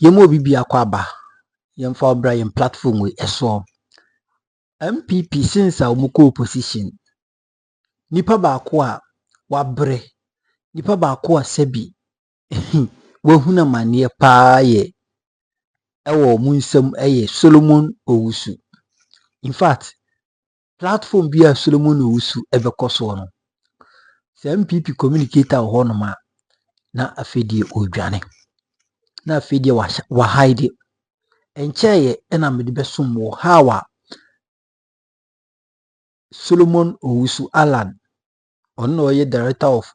Yemo bibi akwaba. Yemfa obra yem platform we eso. MPP since a umuko opposition. Nipa baako a wabre. Nipa baako a sebi. Wahuna manie paa ye. Ewo munsem eye Solomon Owusu. In fact, platform bi a Solomon Owusu ebekoso no. Se MPP communicator ho no ma na afedie odwane. Na afedie wa hide. Encheye ena mede besum wo hawa Solomon Owusu Alan ono ye director of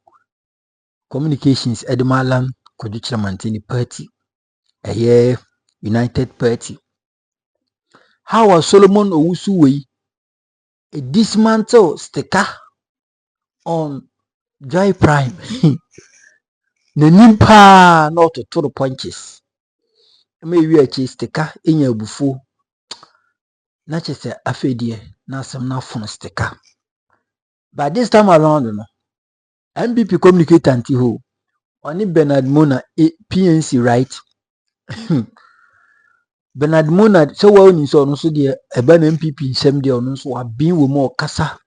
communications Edmalan Koduchramantini party United Party. How Solomon Owusu we a dismantle sticker on dry prime. The nimpa not to the punches. May we a sticker in your buffo. Not just a afedie, not some now phone sticker. But this time around, MPP communicator anti-ho. Only Bernard Mona PNC right. Bernard Mona so well in so dear a ban MPP same day on so have been with more kasa.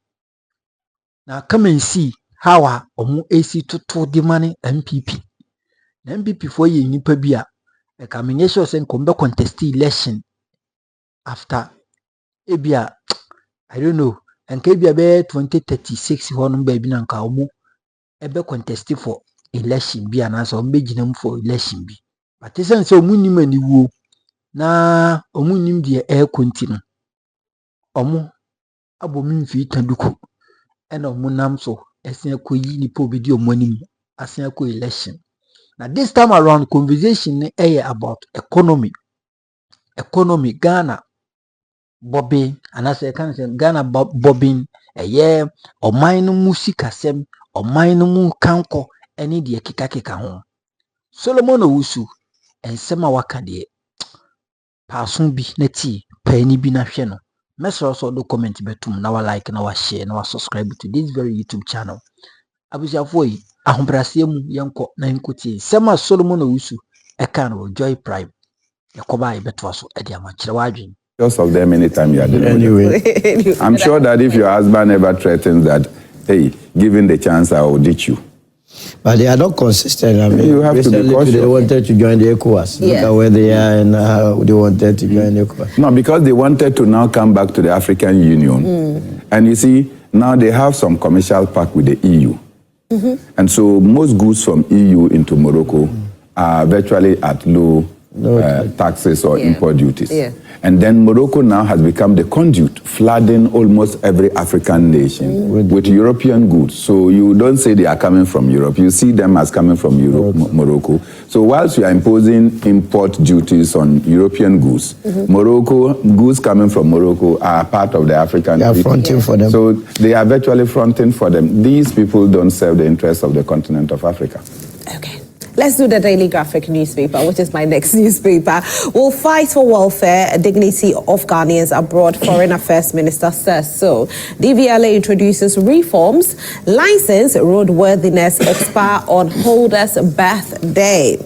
Now come and see how or AC to the money MPP. The MPP for ye nipa bia a combination and come back contest election after ebia I don't know and kebia be 2036 one baby nanka omo ebe contest for election bi anasa ombegina for election bi. But esen so omunim aniwo na omunim de e continue omo abomi mfi taduko ena omunam so esen akoyi nipa obedi omonim asen akoyi election. Now this time around conversation about economy Ghana bobbing and as I can say Ghana bobbing or mine musika sem or mine mu kanko any de kika ho. Solomon Owusu and sema waka de pasun bi na ti pani bi na hwe no. Mess also do comment betum na wa like na wa share na wa subscribe to this very YouTube channel. Abusiafo yi ahombrase mu yenko na nkotie sema Solomon Owusu eka no Joy Prime yakoba ibeto so e dia ma kire wadwen. Just of them anytime you are dealing anyway. I'm sure that if your husband ever threatens that, hey, given the chance, I will ditch you. But they are not consistent. I mean, you have to be cautious. They wanted to join the ECOWAS. Look at where they are and how they wanted to join the ECOWAS. No, because they wanted to now come back to the African Union. And you see, now they have some commercial pact with the EU. And so most goods from EU into Morocco are virtually at low taxes or import duties. And then Morocco now has become the conduit, flooding almost every African nation with European goods. So you don't say they are coming from Europe. You see them as coming from Europe, Morocco. So whilst you are imposing import duties on European goods, Morocco, goods coming from Morocco are part of the African. They are fronting for them. So they are virtually fronting for them. These people don't serve the interests of the continent of Africa. Okay. Let's do the Daily Graphic newspaper, which is my next newspaper. We'll fight for welfare and dignity of Ghanaians abroad, Foreign Affairs Minister says so. DVLA introduces reforms. License roadworthiness expire on holder's birthday.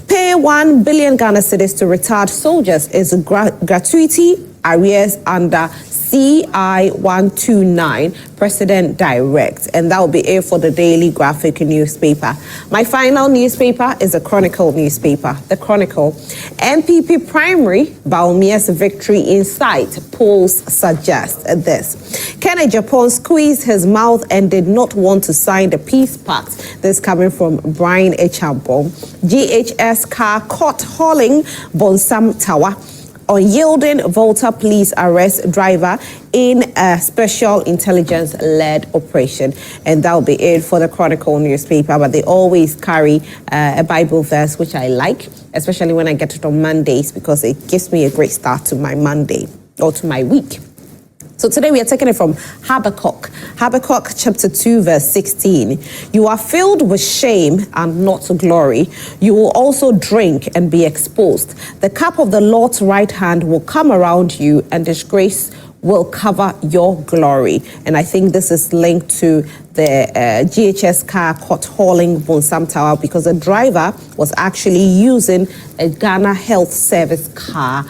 Pay 1 billion Ghana cedis to retired soldiers is gratuity arrears under CI 129 President Direct, and that will be it for the Daily Graphic newspaper. My final newspaper is the Chronicle newspaper. The Chronicle. NPP primary, Baumia's victory in sight. Polls suggest this. Kenny Japan squeezed his mouth and did not want to sign the peace pact. This coming from Brian Echampo. GHS car caught hauling Bonsam Tower. Unyielding Volta police arrest driver in a special intelligence-led operation. And that'll be it for the Chronicle newspaper. But they always carry a Bible verse, which I like, especially when I get it on Mondays, because it gives me a great start to my Monday or to my week. So today we are taking it from Habakkuk. Habakkuk chapter 2 verse 16. You are filled with shame and not glory. You will also drink and be exposed. The cup of the Lord's right hand will come around you, and disgrace will cover your glory. And I think this is linked to the GHS car caught hauling Bonsam Tower because the driver was actually using a Ghana Health Service car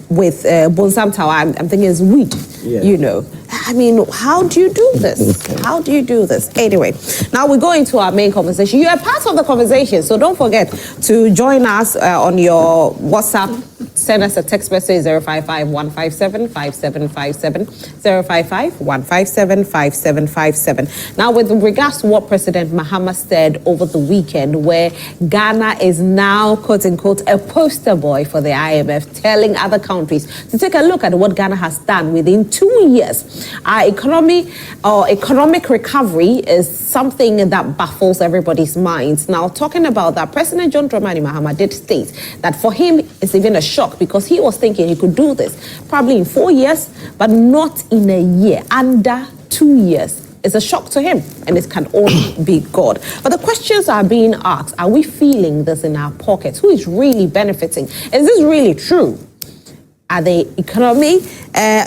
with Bonsam Tower. I'm thinking it's weed, you know. I mean, how do you do this? How do you do this? Anyway, now we go into our main conversation. You are part of the conversation, so don't forget to join us on your WhatsApp. Send us a text message 055-157-5757, 055-157-5757. Now, with regards to what President Mahama said over the weekend, where Ghana is now, quote unquote, a poster boy for the IMF, telling other countries to take a look at what Ghana has done within 2 years. Our economy or economic recovery is something that baffles everybody's minds. Now, talking about that, President John Dramani Mahama did state that for him, it's even a shock because he was thinking he could do this probably in 4 years, but not in a year, under 2 years. It's a shock to him, and it can only be God. But the questions are being asked, are we feeling this in our pockets? Who is really benefiting? Is this really true? Are the economy,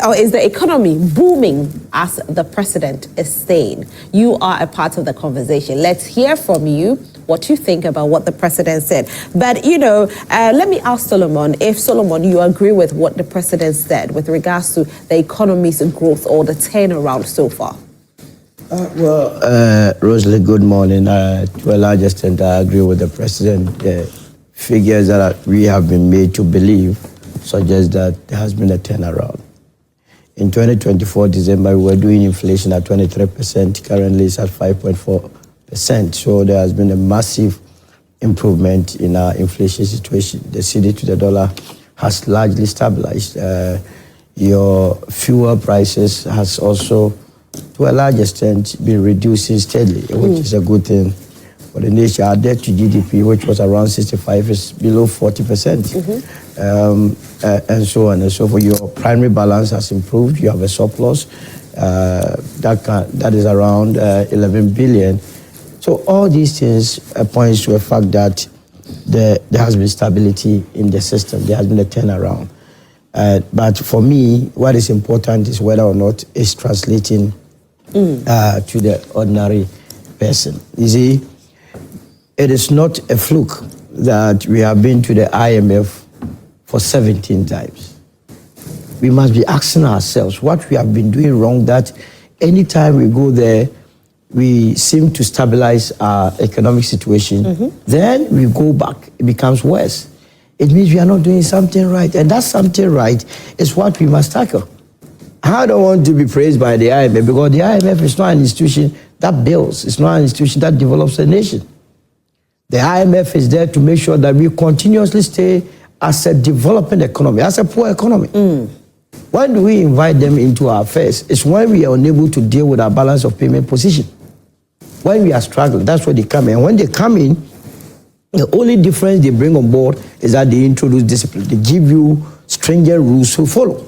or is the economy booming as the president is saying? You are a part of the conversation. Let's hear from you what you think about what the president said. But, you know, let me ask Solomon, if Solomon, you agree with what the president said with regards to the economy's growth or the turnaround so far? Rosalie, good morning. To a large extent, I agree with the president. The figures that we have been made to believe suggest that there has been a turnaround. In 2024, December, we were doing inflation at 23%. Currently, it's at 5.4%. So there has been a massive improvement in our inflation situation. The cedi to the dollar has largely stabilized. Your fuel prices has also, to a large extent, been reducing steadily, which is a good thing for the nation. Our debt to GDP, which was around 65, is below 40%. And so on and so forth. Your primary balance has improved. You have a surplus that is around 11 billion. So all these things points to a fact that there has been stability in the system. There has been a turnaround. But for me, what is important is whether or not it's translating to the ordinary person. You see, it is not a fluke that we have been to the IMF for 17 times. We must be asking ourselves what we have been doing wrong, that anytime we go there, we seem to stabilize our economic situation. Then we go back, it becomes worse. It means we are not doing something right, and that something right is what we must tackle. I don't want to be praised by the IMF because the IMF is not an institution that builds, it's not an institution that develops a nation. The IMF is there to make sure that we continuously stay as a developing economy, as a poor economy. When do we invite them into our affairs? It's when we are unable to deal with our balance of payment position. When we are struggling, that's where they come in. And when they come in, the only difference they bring on board is that they introduce discipline. They give you stringent rules to follow,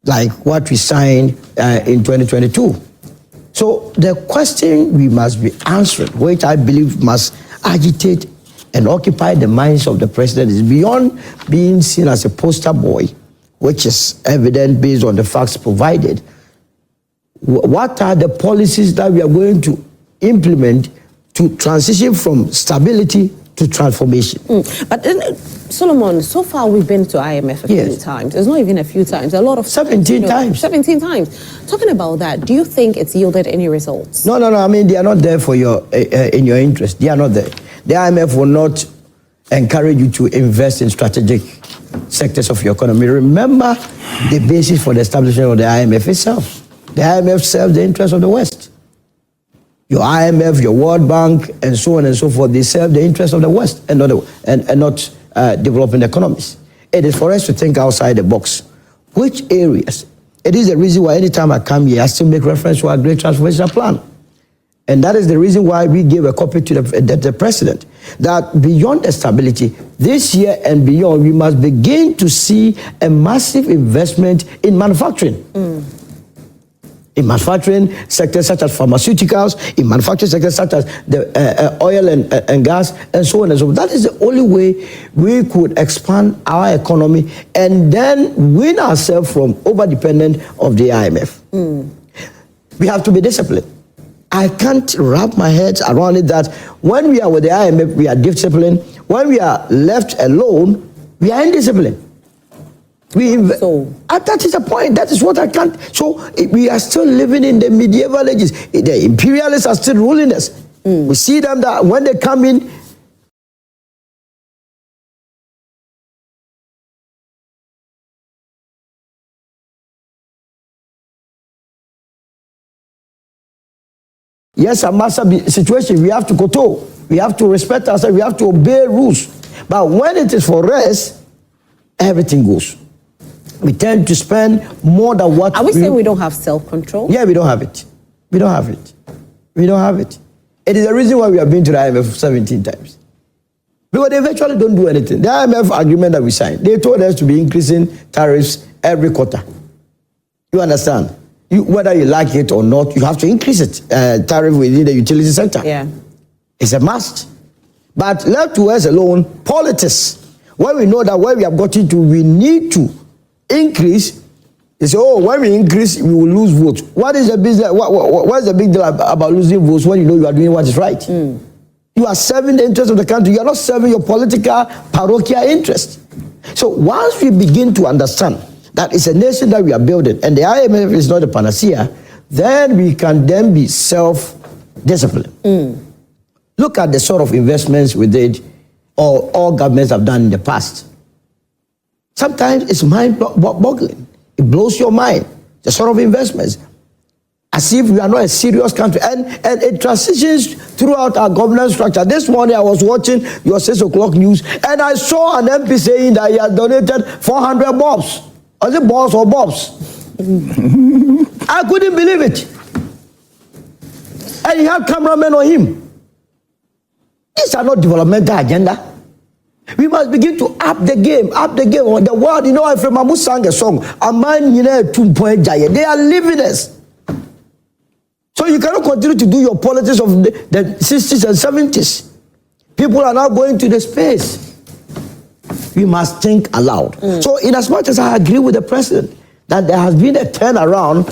like what we signed in 2022. So the question we must be answering, which I believe must agitate and occupy the minds of the president, is beyond being seen as a poster boy, which is evident based on the facts provided. What are the policies that we are going to implement to transition from stability to transformation? But Solomon, so far we've been to IMF a few times. It's not even a few times, a lot of 17 times. 17 times. Talking about that, do you think it's yielded any results? No. I mean, they are not there for your in your interest. They are not there. The IMF will not encourage you to invest in strategic sectors of your economy. Remember the basis for the establishment of the IMF itself. The IMF serves the interests of the West. Your IMF, your World Bank, and so on and so forth, they serve the interests of the West and not developing economies. It is for us to think outside the box. Which areas? It is the reason why anytime I come here, I still make reference to our Great Transformation Plan. And that is the reason why we gave a copy to the president, that beyond the stability, this year and beyond, we must begin to see a massive investment in manufacturing. In manufacturing sectors such as pharmaceuticals, in manufacturing sectors such as the oil and gas, and so on and so forth. That is the only way we could expand our economy and then win ourselves from over-dependent of the IMF. We have to be disciplined. I can't wrap my head around it that when we are with the IMF, we are disciplined. When we are left alone, we are indisciplined. That is the point. That is what I can't. So we are still living in the medieval ages. The imperialists are still ruling us. We see them that when they come in, yes, a massive situation. We have to go to. We have to respect ourselves. We have to obey rules. But when it is for rest, everything goes. We tend to spend more than what. Are we saying we don't have self-control? Yeah, we don't have it. We don't have it. We don't have it. It is the reason why we have been to the IMF 17 times. Because they virtually don't do anything. The IMF agreement that we signed, they told us to be increasing tariffs every quarter. You understand? Whether you like it or not, you have to increase it. Tariff within the utility sector. Yeah. It's a must. But left to us alone, politics, when we know that where we have gotten to, we need to increase. They say, oh, when we increase, we will lose votes. What is the business? What is the big deal about losing votes when you know you are doing what is right? You are serving the interest of the country. You are not serving your political parochial interest. So once we begin to understand that it's a nation that we are building, and the IMF is not a panacea, then we can then be self-disciplined. Look at the sort of investments we did, or all governments have done in the past. Sometimes it's mind-boggling. It blows your mind, the sort of investments. As if we are not a serious country. And it transitions throughout our governance structure. This morning I was watching your 6 o'clock news, and I saw an MP saying that he had donated 400 bobs. Was it balls or bobs? I couldn't believe it. And he had cameramen on him. These are not developmental agenda. We must begin to up the game. The world, you know, if Mamu sang a song, a man, you know, 2 point giant. They are living us. So you cannot continue to do your politics of the 60s and 70s. People are now going to the space. We must think aloud. So in as much as I agree with the president that there has been a turnaround,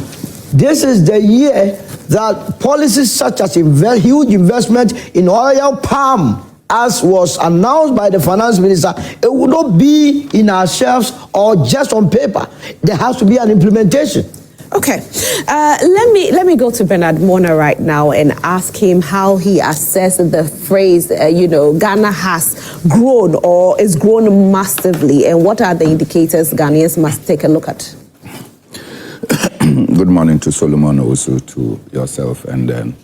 this is the year that policies such as huge investment in oil palm, as was announced by the finance minister, it will not be in our shelves or just on paper. There has to be an implementation. Okay, let me go to Bernard Mona right now and ask him how he assessed the phrase, Ghana has grown or is grown massively, and what are the indicators Ghanaians must take a look at? Good morning to Solomon Owusu, to yourself, and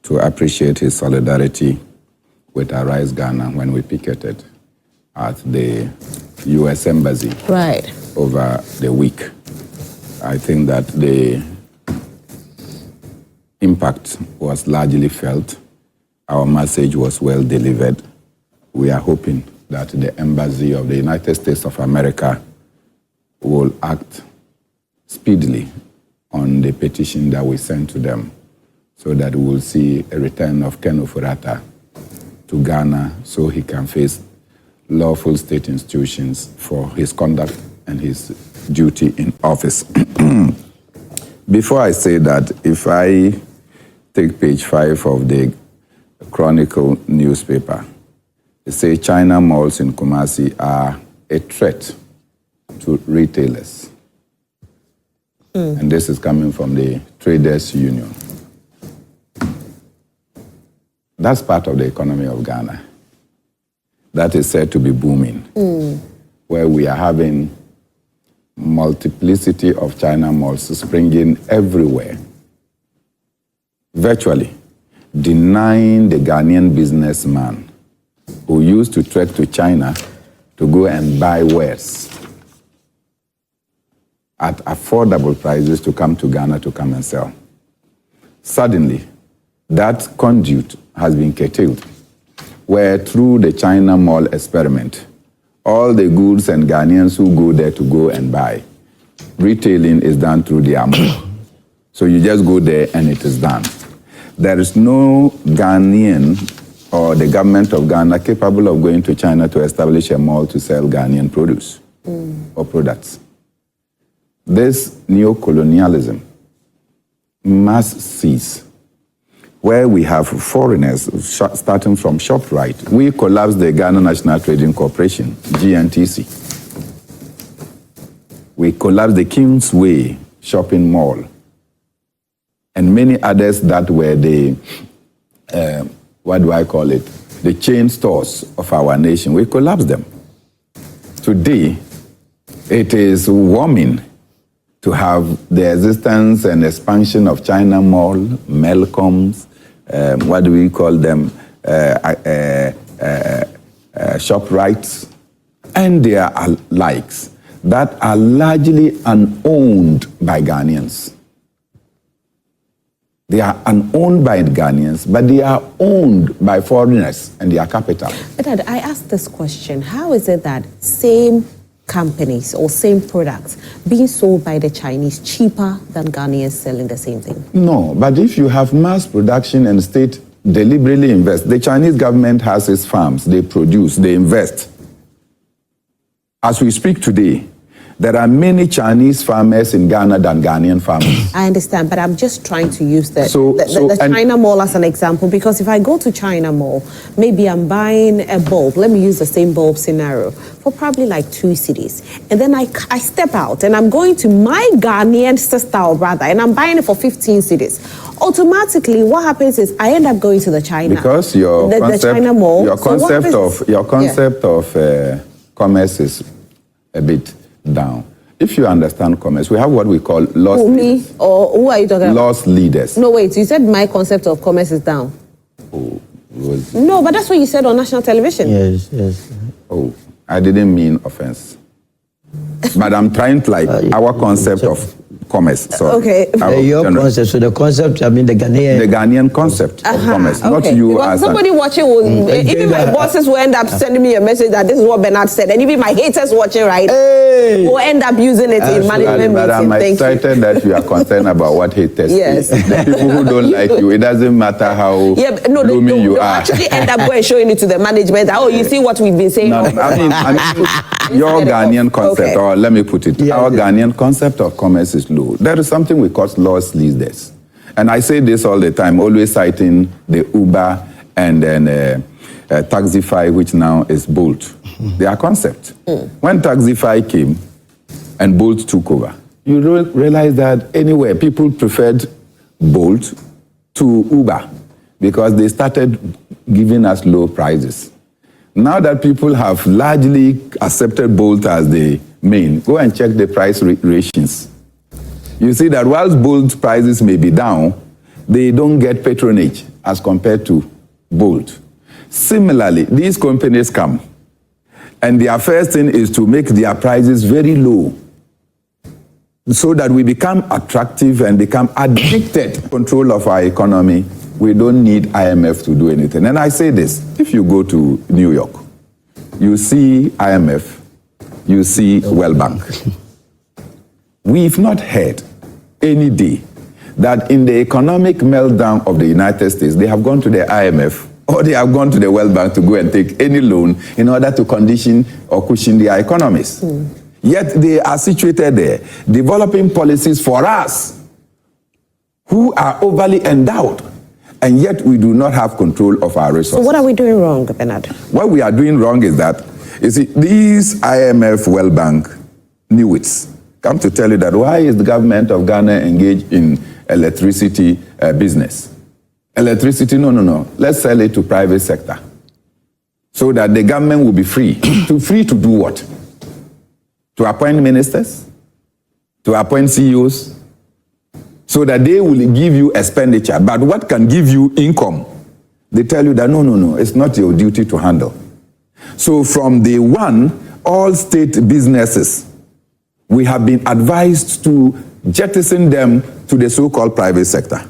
to appreciate his solidarity with Arise Ghana when we picketed at the U.S. Embassy over the week. I think that the impact was largely felt. Our message was well delivered. We are hoping that the Embassy of the United States of America will act speedily on the petition that we sent to them, so that we will see a return of Ken Ofurata to Ghana so he can face lawful state institutions for his conduct and his duty in office. Before I say that, if I take page 5 of the Chronicle newspaper, it says China malls in Kumasi are a threat to retailers. And this is coming from the Traders Union. That's part of the economy of Ghana. That is said to be booming, where we are having multiplicity of China malls springing everywhere, virtually denying the Ghanaian businessman who used to trek to China to go and buy wares at affordable prices to come to Ghana to come and sell. Suddenly, that conduit has been curtailed, where through the China Mall experiment, all the goods and Ghanaians who go there to go and buy, retailing is done through their mall. So you just go there and it is done. There is no Ghanaian or the government of Ghana capable of going to China to establish a mall to sell Ghanaian produce or products. This neo-colonialism must cease. where we have foreigners starting from ShopRite. We collapsed the Ghana National Trading Corporation, GNTC. We collapsed the Kingsway Shopping Mall and many others that were the, the chain stores of our nation. We collapsed them. Today, it is warming to have the existence and expansion of China Mall, Melcoms, ShopRites, and their likes that are largely unowned by Ghanaians. They are unowned by Ghanaians, but they are owned by foreigners and their capital. But I asked this question, how is it that same companies or same products being sold by the Chinese cheaper than Ghanaians selling the same thing? No, but if you have mass production and state deliberately invest, the Chinese government has its farms, they produce, they invest. As we speak today, there are many Chinese farmers in Ghana than Ghanaian farmers. I understand, but I'm just trying to use the China Mall as an example, because if I go to China Mall, maybe I'm buying a bulb, let me use the same bulb scenario, for probably like 2 cedis. And then I step out and I'm going to my Ghanaian sister or brother and I'm buying it for 15 cedis. Automatically, what happens is I end up going to the China. Because your China Mall. Your concept of commerce is a bit down. If you understand commerce, we have what we call loss leaders. Or who are you talking about? Loss leaders. No, wait, you said my concept of commerce is down. Oh, no, but that's what you said on national television. Yes. Oh, I didn't mean offense. But I'm trying to our concept of commerce. Sorry. Okay. Your concept, so the concept, I mean the Ghanaian. The Ghanaian concept of commerce, not you because as somebody watching will, even my bosses will end up sending me a message that this is what Bernard said, and even my haters watching, right, will end up using it in management but I'm excited that you are concerned about what haters say. The people who don't like you, it doesn't matter how gloomy you are. Actually end up going showing it to the management that, you see what we've been saying. No, I mean your Ghanaian concept, or let me put it, our Ghanaian concept of commerce is low. There is something we call loss leaders. And I say this all the time, always citing the Uber and then Taxify, which now is Bolt. Their concept. When Taxify came and Bolt took over, you realize that anywhere people preferred Bolt to Uber because they started giving us low prices. Now that people have largely accepted Bolt as the main, go and check the price ratios. You see that whilst Bolt prices may be down, they don't get patronage as compared to Bolt. Similarly, these companies come, and their first thing is to make their prices very low so that we become attractive and become addicted to control of our economy. We don't need IMF to do anything. And I say this, if you go to New York, you see IMF, you see World Bank. We've not heard any day that in the economic meltdown of the United States, they have gone to the IMF or they have gone to the World Bank to go and take any loan in order to condition or cushion their economies. Yet they are situated there, developing policies for us who are overly endowed, and yet we do not have control of our resources. So what are we doing wrong, Bernard? What we are doing wrong is that, you see, these IMF, World Bank, knew it. Come to tell you that why is the government of Ghana engaged in electricity business? Electricity, no. Let's sell it to private sector so that the government will be free. Free to do what? To appoint ministers? To appoint CEOs? So that they will give you expenditure. But what can give you income? They tell you that no, it's not your duty to handle. So from day one, all state businesses, we have been advised to jettison them to the so-called private sector.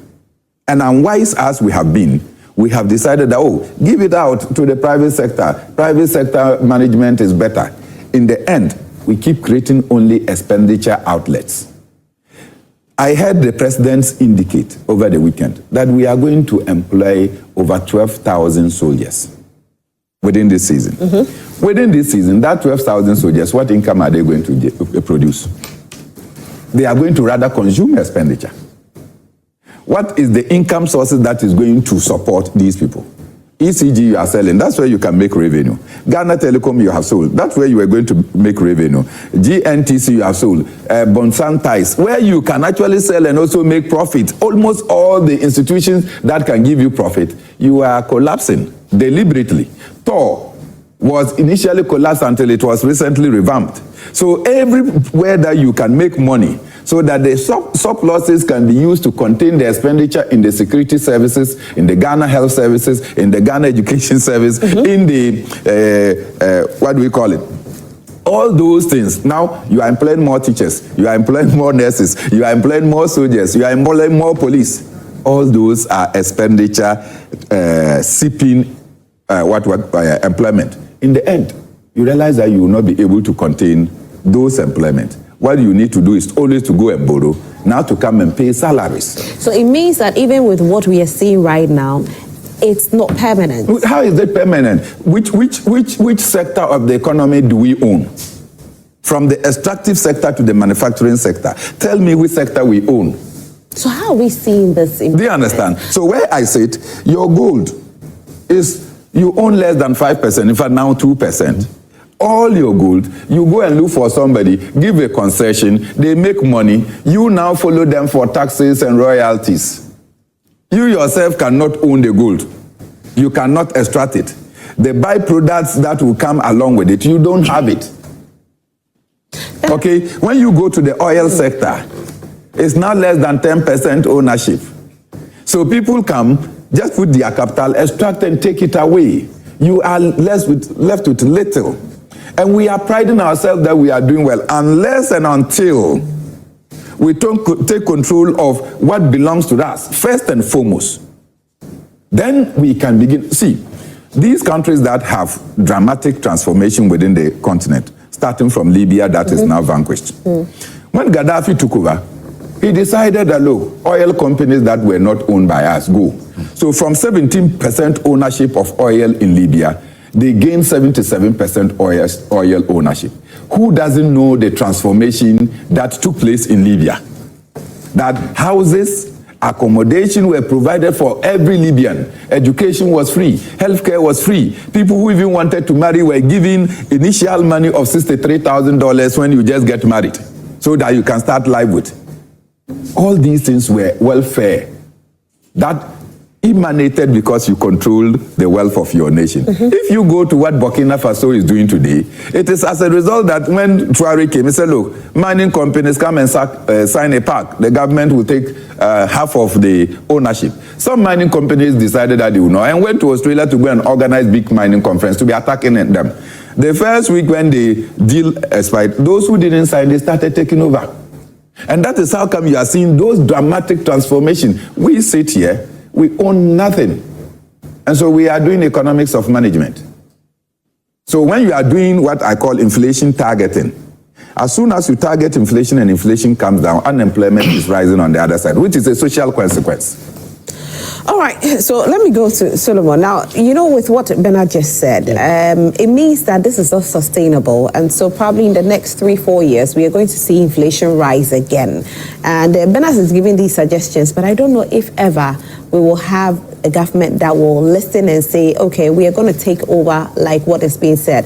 And unwise as we have been, we have decided that, give it out to the private sector. Private sector management is better. In the end, we keep creating only expenditure outlets. I heard the president indicate over the weekend that we are going to employ over 12,000 soldiers within this season. Within this season, that 12,000 soldiers, what income are they going to produce? They are going to rather consume expenditure. what is the income sources that is going to support these people? ECG you are selling, that's where you can make revenue. Ghana Telecom you have sold, that's where you are going to make revenue. GNTC you have sold, Bonsantais, where you can actually sell and also make profit. Almost all the institutions that can give you profit, you are collapsing deliberately. TOR was initially collapsed until it was recently revamped. So everywhere that you can make money, so that the surpluses can be used to contain the expenditure in the security services, in the Ghana health services, in the Ghana education service, in the, what do we call it? All those things. Now, you are employing more teachers, you are employing more nurses, you are employing more soldiers, you are employing more police. All those are expenditure seeping employment. In the end, you realize that you will not be able to contain those employment. What you need to do is always to go and borrow, now to come and pay salaries. So it means that even with what we are seeing right now, it's not permanent. How is it permanent? Which sector of the economy do we own? From the extractive sector to the manufacturing sector. Tell me which sector we own. So how are we seeing this? Do you understand? So where I sit, your gold is, you own less than 5%, in fact now 2%. All your gold, you go and look for somebody, give a concession, they make money, you now follow them for taxes and royalties. You yourself cannot own the gold. You cannot extract it. The byproducts that will come along with it, you don't have it. Okay, when you go to the oil sector, it's now less than 10% ownership. So people come, just put their capital, extract and take it away. You are left with little. And we are priding ourselves that we are doing well, unless and until we take control of what belongs to us, first and foremost. Then we can begin. See, these countries that have dramatic transformation within the continent, starting from Libya that is now vanquished. When Gaddafi took over, he decided that, look, oil companies that were not owned by us, go. So from 17% ownership of oil in Libya, they gained 77% oil ownership. Who doesn't know the transformation that took place in Libya? That houses, accommodation were provided for every Libyan. Education was free. Healthcare was free. People who even wanted to marry were given initial money of $63,000 when you just get married, so that you can start life with. All these things were welfare that emanated because you controlled the wealth of your nation. If you go to what Burkina Faso is doing today, it is as a result that when Traore came, he said, look, mining companies come and sign a pact. The government will take half of the ownership. Some mining companies decided that they would not and went to Australia to go and organize big mining conference to be attacking them. The first week when the deal expired, those who didn't sign, they started taking over. And that is how come you are seeing those dramatic transformations. We sit here, we own nothing. And so we are doing economics of management. So when you are doing what I call inflation targeting, as soon as you target inflation and inflation comes down, unemployment is rising on the other side, which is a social consequence. All right, so let me go to Solomon. Now, you know, with what Bernard just said, it means that this is not sustainable. And so probably in the next 3-4 years, we are going to see inflation rise again. And Bernard is giving these suggestions, but I don't know if ever we will have a government that will listen and say, okay, we are going to take over like what is being said.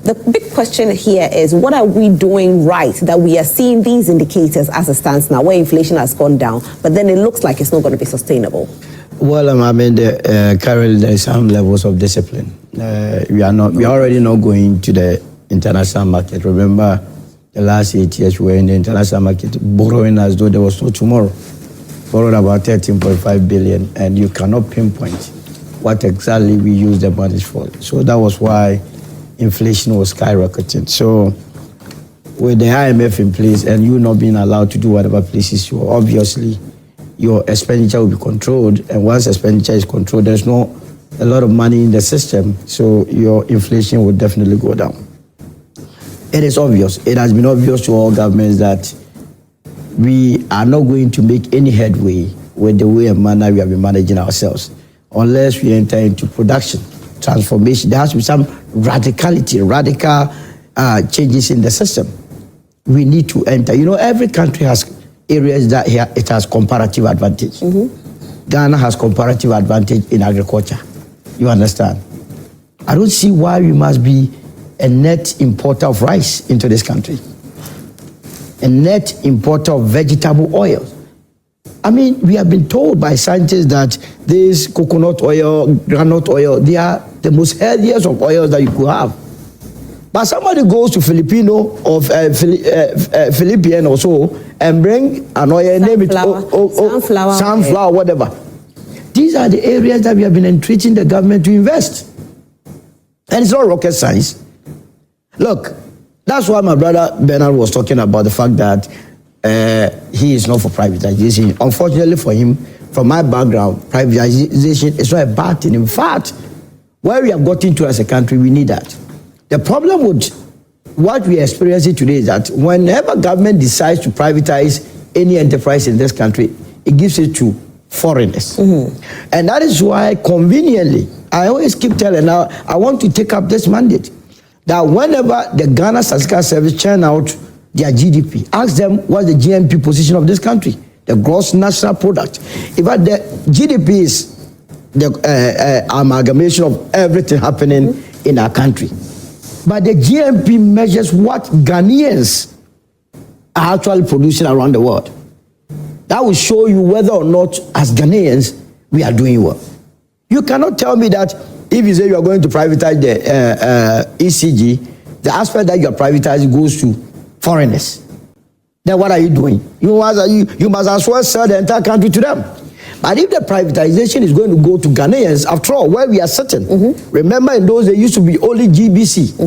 The big question here is, what are we doing right that we are seeing these indicators as it stands now, where inflation has gone down, but then it looks like it's not going to be sustainable? Well, I mean, currently there is some levels of discipline. We are already not going to the international market. Remember, the last 8 years we were in the international market borrowing as though there was no tomorrow. Borrowed about 13.5 billion, and you cannot pinpoint what exactly we use the money for. So that was why inflation was skyrocketing. So with the IMF in place and you not being allowed to do whatever pleases you, obviously your expenditure will be controlled, and once expenditure is controlled, there's not a lot of money in the system, so your inflation will definitely go down. It is obvious, it has been obvious to all governments that we are not going to make any headway with the way and manner we have been managing ourselves unless we enter into production, transformation. There has to be some radical changes in the system. We need to enter. You know, every country has areas that it has comparative advantage. Ghana has comparative advantage in agriculture. You understand? I don't see why we must be a net importer of rice into this country, a net importer of vegetable oils. I mean, we have been told by scientists that this coconut oil, granite oil, they are the most healthiest of oils that you could have. But somebody goes to Filipino or Philippine or so and bring an oil, name it sunflower, whatever. These are the areas that we have been entreating the government to invest. And it's not rocket science. Look, that's why my brother Bernard was talking about the fact that he is not for privatization. Unfortunately for him, from my background, privatization is not a bad thing. In fact, where we have gotten to as a country, we need that. The problem with what we are experiencing today is that whenever government decides to privatize any enterprise in this country, it gives it to foreigners. And that is why, conveniently, I always keep telling, now I want to take up this mandate, that whenever the Ghana Statistical Service churn out their GDP, ask them what's the GNP position of this country, the gross national product. In fact, the GDP is the amalgamation of everything happening in our country. But the GNP measures what Ghanaians are actually producing around the world. That will show you whether or not, as Ghanaians, we are doing well. You cannot tell me that if you say you are going to privatize the ECG, the aspect that you are privatizing goes to foreigners. Then what are you doing? You must as well sell the entire country to them. But if the privatization is going to go to Ghanaians, after all, where we are sitting, remember in those days used to be only GBC.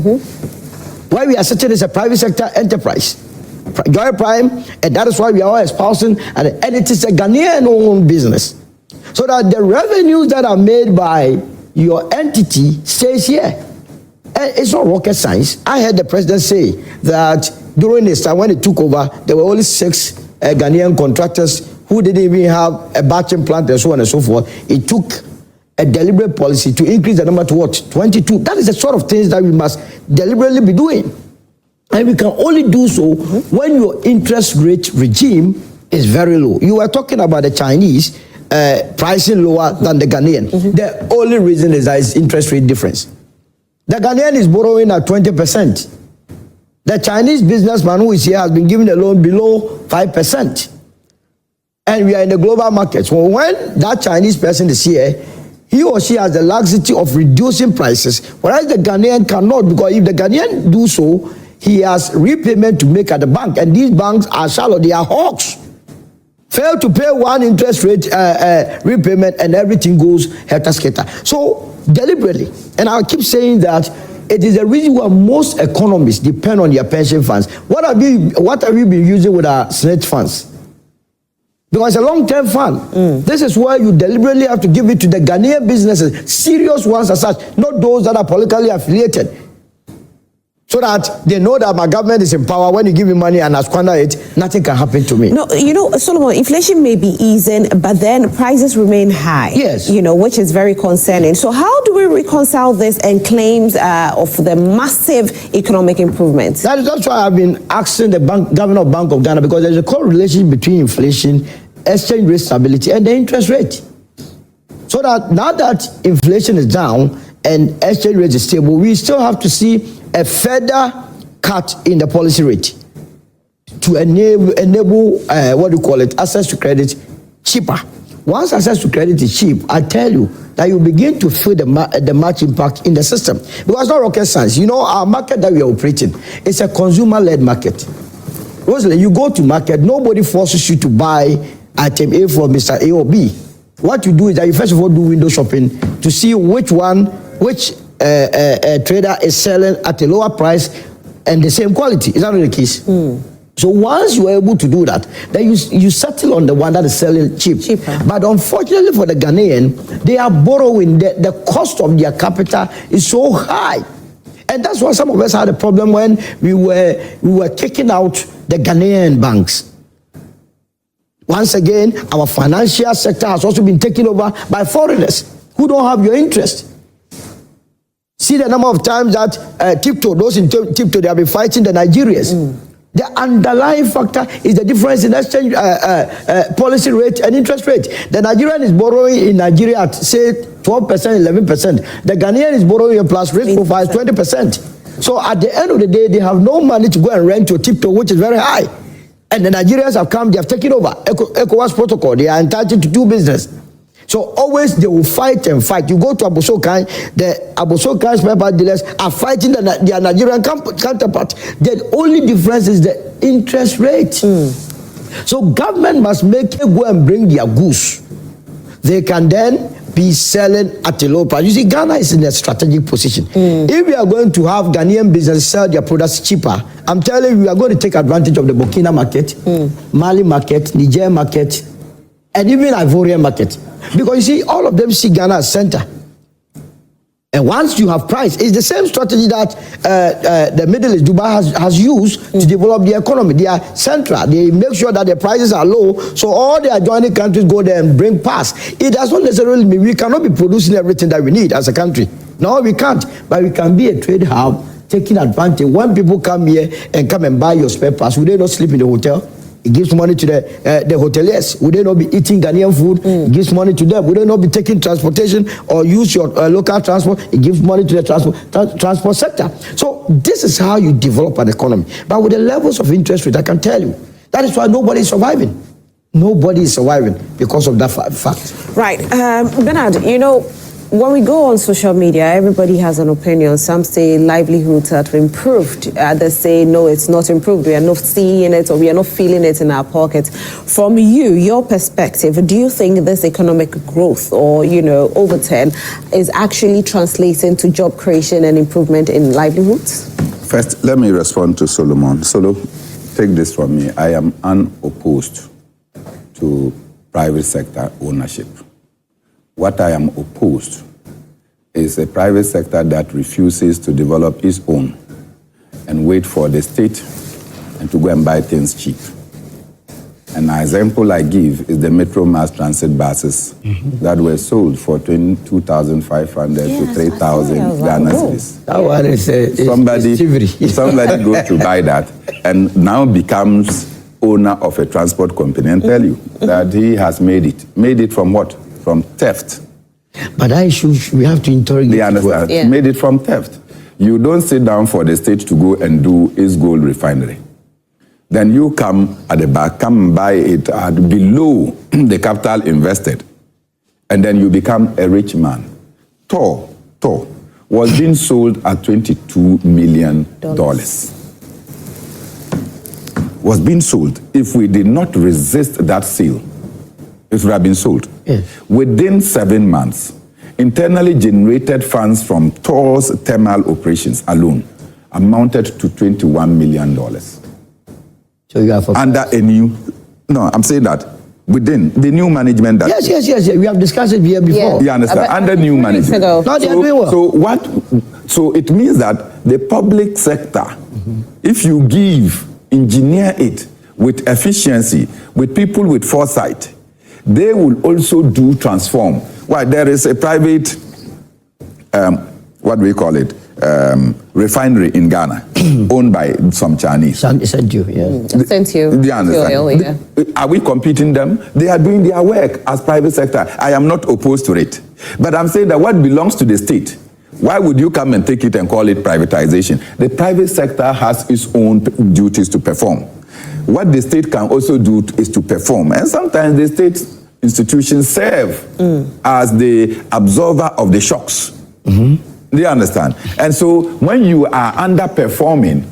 Where we are sitting is a private sector enterprise. Joy Prime, and that is why we are all espousing, and it is a Ghanaian-owned business. So that the revenues that are made by your entity stays here. And it's not rocket science. I heard the president say that during his time when he took over, there were only 6 Ghanaian contractors who didn't even have a batching plant and so on and so forth. It took a deliberate policy to increase the number to what? 22. That is the sort of things that we must deliberately be doing. And we can only do so when your interest rate regime is very low. You were talking about the Chinese pricing lower than the Ghanaian. The only reason is that it's interest rate difference. The Ghanaian is borrowing at 20%. The Chinese businessman who is here has been given a loan below 5%. And we are in the global market. So when that Chinese person is here, he or she has the laxity of reducing prices, whereas the Ghanaian cannot, because if the Ghanaian do so, he has repayment to make at the bank, and these banks are shallow, they are hawks. Fail to pay one interest rate repayment, and everything goes helter-skelter. So deliberately, and I keep saying that it is the reason why most economists depend on their pension funds. What have you been using with our SNH funds? Because it's a long-term fund. This is why you deliberately have to give it to the Ghanaian businesses, serious ones as such, not those that are politically affiliated. So that they know that my government is in power. When you give me money and I squander it, nothing can happen to me. No, you know, Solomon, inflation may be easing, but then prices remain high. Yes. You know, which is very concerning. So how do we reconcile this and claims of the massive economic improvements? That's why I've been asking the governor of Bank of Ghana, because there's a correlation between inflation, exchange rate stability, and the interest rate. So that now that inflation is down and exchange rate is stable, we still have to see a further cut in the policy rate to enable access to credit cheaper. Once access to credit is cheap, I tell you that you begin to feel the much impact in the system. Because it's not rocket science. You know, our market that we are operating is a consumer-led market. Rosalie, you go to market, nobody forces you to buy item A from Mr. A or B. What you do is that you first of all do window shopping to see which trader is selling at a lower price and the same quality. Is that not the case? So once you are able to do that, then you settle on the one that is selling cheaper. But unfortunately for the Ghanaian, they are borrowing. The cost of their capital is so high. And that's why some of us had a problem when we were kicking out the Ghanaian banks. Once again, our financial sector has also been taken over by foreigners who don't have your interest. See the number of times that those in tiptoe, they have been fighting the Nigerians. The underlying factor is the difference in exchange policy rate and interest rate. The Nigerian is borrowing in Nigeria at, say, 12%, 11%. The Ghanaian is borrowing a plus risk profile 20%. So at the end of the day, they have no money to go and rent to tiptoe, which is very high. And the Nigerians have come, they have taken over ECOWAS protocol. They are entitled to do business. So always they will fight and fight. You go to Abosokan, the Abosokan spare part dealers are fighting their Nigerian counterpart. The only difference is the interest rate. So government must make it go and bring their goods. They can then be selling at a low price. You see, Ghana is in a strategic position. If we are going to have Ghanaian business sell their products cheaper, I'm telling you, we are going to take advantage of the Burkina market, Mali market, Niger market, and even Ivorian market. Because you see, all of them see Ghana as center. And once you have price, it's the same strategy that the Middle East, Dubai has used to develop the economy. They are central. They make sure that the prices are low, so all the adjoining countries go there and bring pass. It does not necessarily mean we cannot be producing everything that we need as a country. No, we can't. But we can be a trade hub, taking advantage. When people come here and come and buy your spare parts, will they not sleep in the hotel? It gives money to the hoteliers. Would they not be eating Ghanaian food? It gives money to them. Would they not be taking transportation or use your local transport? It gives money to the transport sector. So this is how you develop an economy. But with the levels of interest rate, I can tell you, that is why nobody is surviving. Nobody is surviving because of that fact. Right. Bernard, you know, when we go on social media, everybody has an opinion. Some say livelihoods have improved. Others say, no, it's not improved. We are not seeing it or we are not feeling it in our pockets. From you, your perspective, do you think this economic growth or, you know, over 10 is actually translating to job creation and improvement in livelihoods? First, let me respond to Solomon. Solo, take this from me. I am unopposed to private sector ownership. What I am opposed is a private sector that refuses to develop its own and wait for the state and to go and buy things cheap. An example I give is the Metro Mass Transit buses that were sold for 22,500 to 3,000 Ghana cedis. That one is somebody goes to buy that and now becomes owner of a transport company and tell you that he has made it. Made it from what? From theft. But we have to interrogate. They understand. Yeah. Made it from theft. You don't sit down for the state to go and do its gold refinery. Then you come at the back, come and buy it at below the capital invested. And then you become a rich man. Tor was being sold at $22 million. Was being sold. If we did not resist that sale, it would have been sold. Yes. Within 7 months, internally generated funds from Tor's thermal operations alone amounted to $21 million. So you have under a new, no, I'm saying that within the new management that... Yes. We have discussed it here before. Yeah. You understand? Under new management. No, they are doing well. So it means that the public sector, if you engineer it with efficiency, with people with foresight, they will also transform. Why? There is a private, what do we call it, refinery in Ghana, owned by some Chinese. Sent you. They understand. Are we competing them? They are doing their work as private sector. I am not opposed to it. But I'm saying that what belongs to the state, why would you come and take it and call it privatization? The private sector has its own duties to perform. What the state can also do is to perform. And sometimes the state institutions serve as the absorber of the shocks. Do you understand? And so when you are underperforming,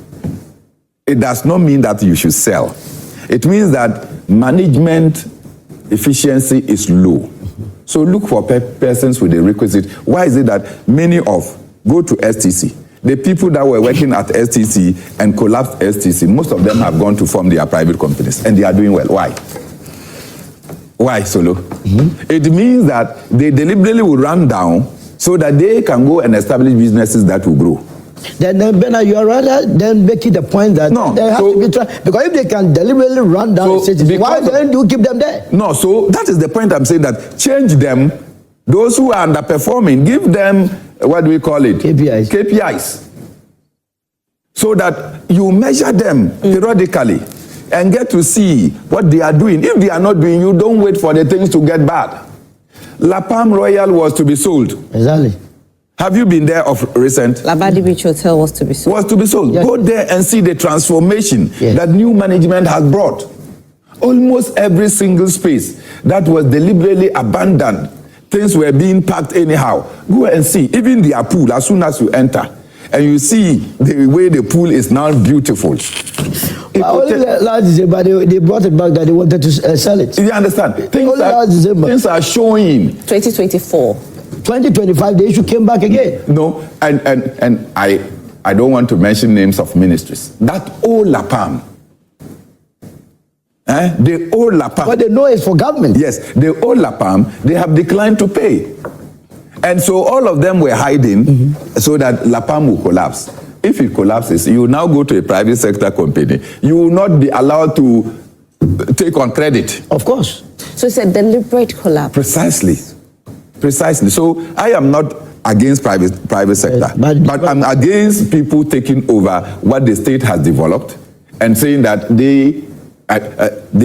it does not mean that you should sell. It means that management efficiency is low. So look for persons with the requisite. Why is it that go to STC? The people that were working at STC and collapsed STC, most of them have gone to form their private companies and they are doing well. Why? Why, Solo? It means that they deliberately will run down so that they can go and establish businesses that will grow. Then Bernard, you are rather then making the point that they have to be because if they can deliberately run down cities, why don't you keep them there? No, so that is the point I'm saying, that change them. Those who are underperforming, give them, what do we call it? KPIs. so that you measure them periodically and get to see what they are doing. If they are not doing, you don't wait for the things to get bad. La Palm Royal was to be sold. Exactly. Have you been there of recent? Labadi Beach Hotel was to be sold. Was to be sold. Yes. Go there and see the transformation Yes. that new management has brought. Almost every single space that was deliberately abandoned, things were being packed anyhow. Go and see. Even their pool, as soon as you enter, and you see the way the pool is now beautiful. Only last December, they brought it back that they wanted to sell it. You understand? Only last December. Things are showing. 2024. 2025, the issue came back again. No, and I don't want to mention names of ministries. That old La Palm. The old La Palm. What they know is for government. Yes, the old La Palm, they have declined to pay. And so all of them were hiding so that La Palm will collapse. If it collapses, you now go to a private sector company. You will not be allowed to take on credit. Of course. So it's a deliberate collapse. Precisely. So I am not against private sector, but I'm against people taking over what the state has developed and saying that they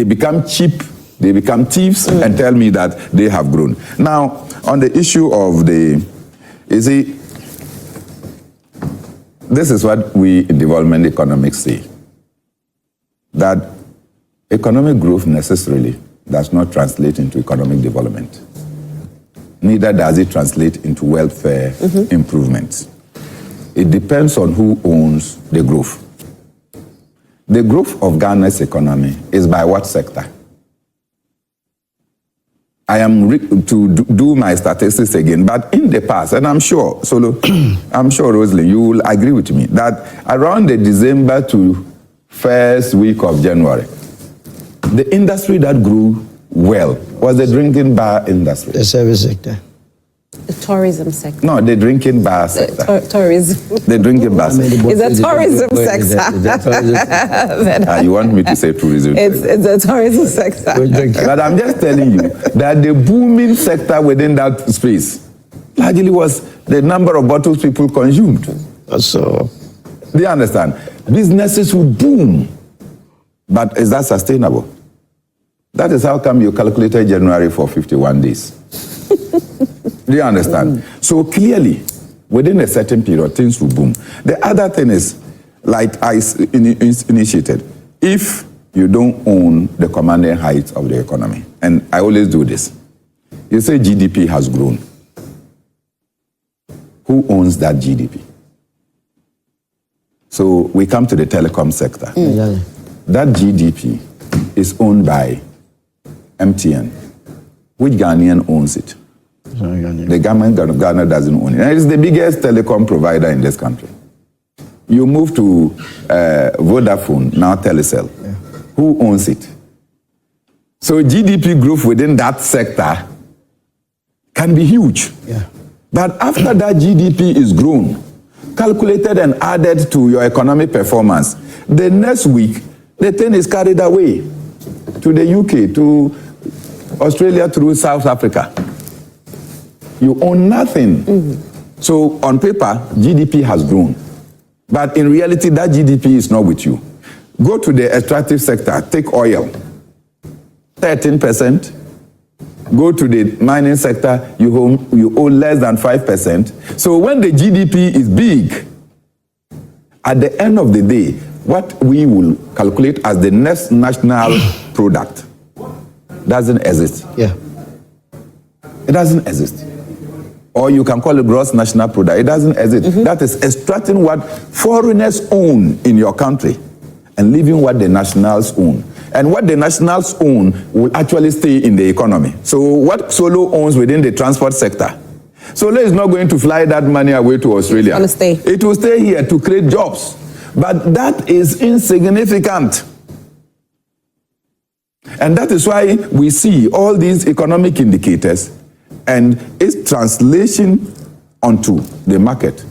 become cheap, they become thieves, and tell me that they have grown. Now, on the issue of this is what we in development economics say, that economic growth necessarily does not translate into economic development. Neither does it translate into welfare improvements. It depends on who owns the growth. The growth of Ghana's economy is by what sector? I am to do my statistics again, but in the past, and I'm sure, I'm sure, Rosalind, you will agree with me, that around the December to first week of January, the industry that grew well was the drinking bar industry. The service sector. The tourism sector. No, the drinking bar sector. Tourism. The drinking bar sector. It's a tourism sector. You want me to say tourism? It's a tourism sector. But I'm just telling you that the booming sector within that space largely was the number of bottles people consumed. So, Do you understand? Businesses will boom. But is that sustainable? That is how come you calculated January for 51 days. Do you understand? So clearly, within a certain period, things will boom. The other thing is, like I initiated, if you don't own the commanding height of the economy, and I always do this, you say GDP has grown. Who owns that GDP? So we come to the telecom sector. That GDP is owned by MTN. Which Ghanaian owns it? The government of Ghana doesn't own it. And it's the biggest telecom provider in this country. You move to Vodafone, now Telecel. Yeah. Who owns it? So GDP growth within that sector can be huge. Yeah. But after that GDP is grown, calculated and added to your economic performance, the next week, the thing is carried away to the UK, to Australia, through South Africa. You own nothing. So on paper, GDP has grown. But in reality, that GDP is not with you. Go to the extractive sector, take oil, 13%. Go to the mining sector, you own less than 5%. So when the GDP is big, at the end of the day, what we will calculate as the next national product doesn't exist. Yeah. It doesn't exist. Or you can call it gross national product. It doesn't exist. That is extracting what foreigners own in your country and leaving what the nationals own. And what the nationals own will actually stay in the economy. So what Solo owns within the transport sector, Solo is not going to fly that money away to Australia. It's gonna stay. It will stay here to create jobs. But that is insignificant. And that is why we see all these economic indicators and its translation onto the market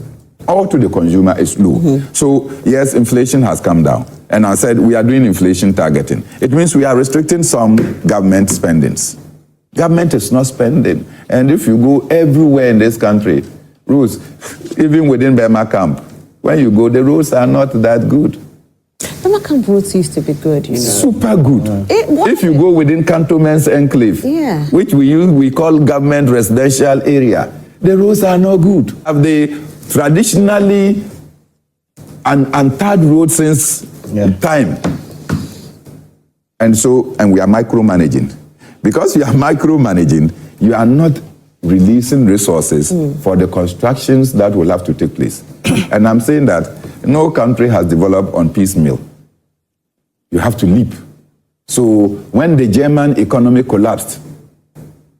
or to the consumer is low. So yes, inflation has come down. And I said we are doing inflation targeting. It means we are restricting some government spendings. Government is not spending. And if you go everywhere in this country, Ruth, even within Burma camp, When you go, the roads are not that good. Namaka roads used to be good, you know. Super good. If you it? go within Cantonment's enclave, Yeah. which we call government residential area, the roads are not good. Have they traditionally untarred roads since time? And we are micromanaging. Because you are micromanaging, you are not releasing resources for the constructions that will have to take place. And I'm saying that no country has developed on piecemeal. You have to leap. So when the German economy collapsed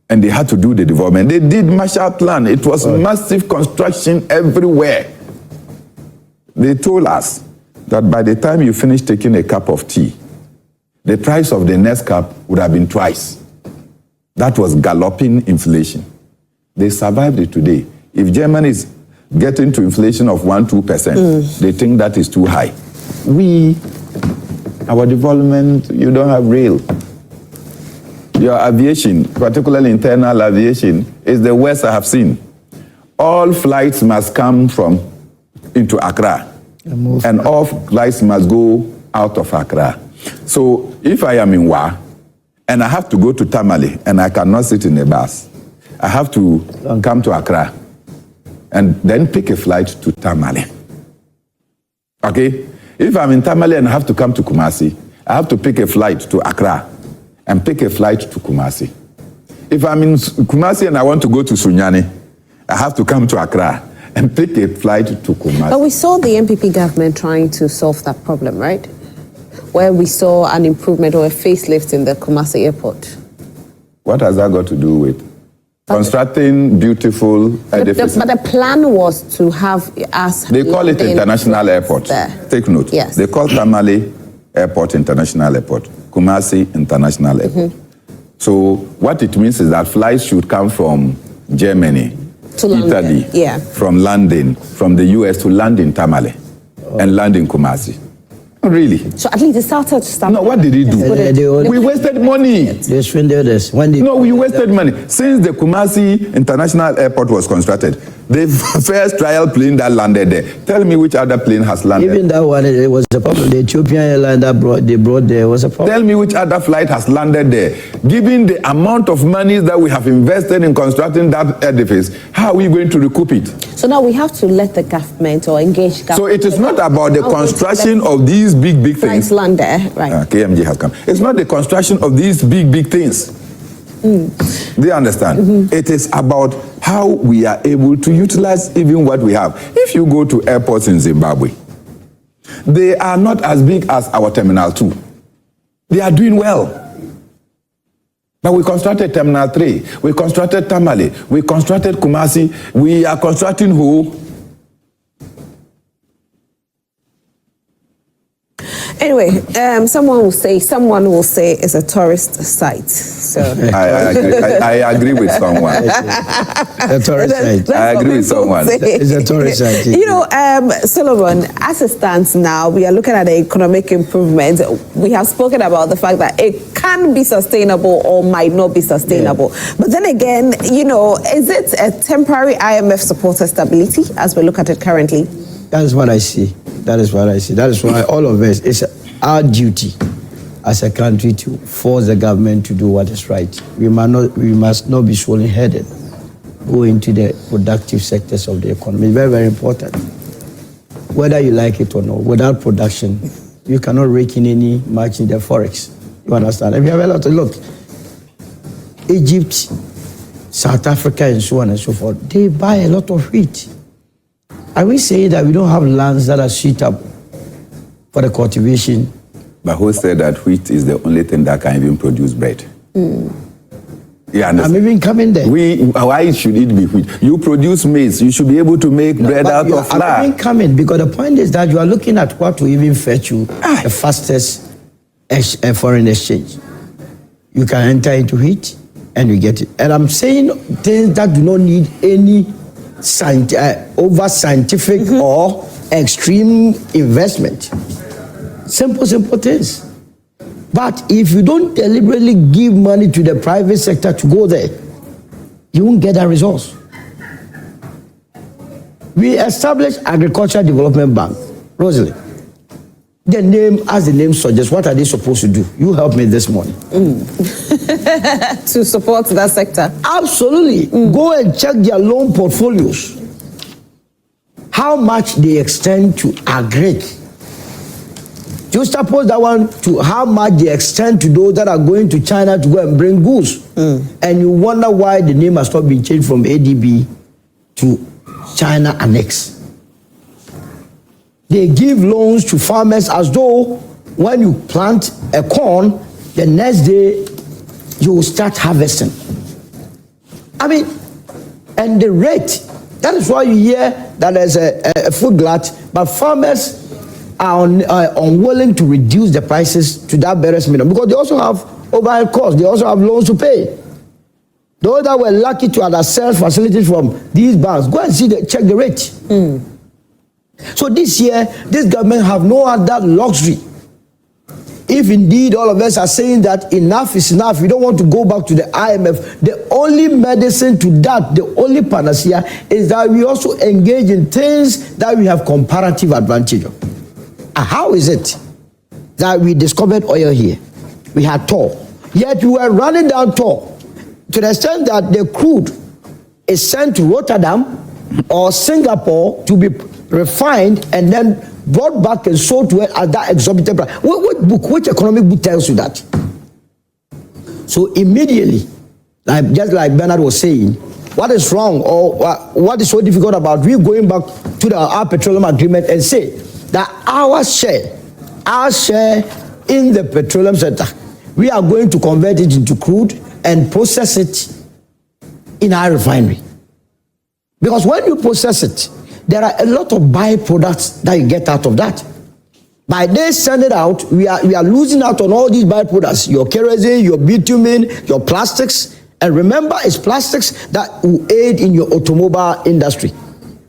and they had to do the development, they did Marshall Plan. It was massive construction everywhere. They told us that by the time you finish taking a cup of tea, the price of the next cup would have been twice. That was galloping inflation. They survived it today. If Germany is getting to inflation of 1-2%, they think that is too high. Our development, you don't have rail. Your aviation, particularly internal aviation, is the worst I have seen. All flights must come into Accra, and all flights must go out of Accra. So if I am in Wa, and I have to go to Tamale, and I cannot sit in a bus, I have to come to Accra, and then pick a flight to Tamale. Okay? If I'm in Tamale and I have to come to Kumasi, I have to pick a flight to Accra and pick a flight to Kumasi. If I'm in Kumasi and I want to go to Sunyani, I have to come to Accra and pick a flight to Kumasi. But we saw the NPP government trying to solve that problem, right? Where we saw an improvement or a facelift in the Kumasi airport. What has that got to do with constructing beautiful edifices? But the plan was to have us... They call it International Airport. There. Take note. Yes. They call Tamale Airport International Airport, Kumasi International Airport. So what it means is that flights should come from Germany, to Italy, from London, from the US to land in Tamale and land in Kumasi. Really? So at least it started to start. No, what did he do? We wasted money. They swindled us. No, we wasted money. Since the Kumasi International Airport was constructed, the first trial plane that landed there, tell me which other plane has landed. Even that one, it was a problem. The Ethiopian airline that they brought there was a problem. Tell me which other flight has landed there. Given the amount of money that we have invested in constructing that edifice, how are we going to recoup it? So now we have to let the government or engage government. So it is not about the construction of these big things. Land there, right? KMG has come. It's not the construction of these big things. Do you understand? It is about how we are able to utilize even what we have. If you go to airports in Zimbabwe, they are not as big as our Terminal 2. They are doing well. But we constructed Terminal 3, we constructed Tamale, we constructed Kumasi, we are constructing who? Anyway, someone will say it's a tourist site. So I agree with someone. A tourist site. I agree with someone. It's a tourist site. You know, Solomon, as it stands now, we are looking at the economic improvement. We have spoken about the fact that it can be sustainable or might not be sustainable. Yeah. But then again, you know, is it a temporary IMF supported stability as we look at it currently? That is what I see. That is what I see. That is why all of us, it's our duty as a country to force the government to do what is right. We must not be swollen-headed. Go into the productive sectors of the economy. It's very, very important. Whether you like it or not, without production, you cannot rake in any much in the forex. You understand? And we have a lot to look. Egypt, South Africa, and so on and so forth, they buy a lot of wheat. Are we saying that we don't have lands that are suitable for the cultivation? But who said that wheat is the only thing that can even produce bread? Yeah, I'm even coming there. Why should it be wheat? You produce maize, you should be able to make bread out of flour. I'm even coming because the point is that you are looking at what will even fetch you the fastest foreign exchange. You can enter into wheat and you get it. And I'm saying things that do not need any over scientific or extreme investment. Simple things. But if you don't deliberately give money to the private sector to go there, you won't get that resource. We established Agricultural Development Bank. Rosalie, the name, as the name suggests, what are they supposed to do? You help me this morning. To support that sector. Absolutely. Go and check their loan portfolios. How much they extend to agri. You suppose that one to how much they extend to those that are going to China to go and bring goods. And you wonder why the name has not been changed from ADB to China Annex. They give loans to farmers as though when you plant a corn, the next day you will start harvesting. I mean, and the rate, that is why you hear that there's a food glut, but farmers are unwilling to reduce the prices to that barest minimum because they also have overhead costs, they also have loans to pay. Those that were lucky to have access facilities from these banks, go and check the rate. So this year, this government have no other luxury. If indeed all of us are saying that enough is enough, we don't want to go back to the IMF, the only medicine to that, the only panacea is that we also engage in things that we have comparative advantage of. How is it that we discovered oil here? We had Tor. Yet we were running down Tor to the extent that the crude is sent to Rotterdam or Singapore to be refined and then brought back and sold to it at that exorbitant price. Which economic book tells you that? So immediately, just like Bernard was saying, what is wrong or what is so difficult about we going back to our petroleum agreement and say that our share in the petroleum sector, we are going to convert it into crude and process it in our refinery. Because when you process it, there are a lot of byproducts that you get out of that. By they send it out, we are losing out on all these byproducts, your kerosene, your bitumen, your plastics. And remember, it's plastics that will aid in your automobile industry.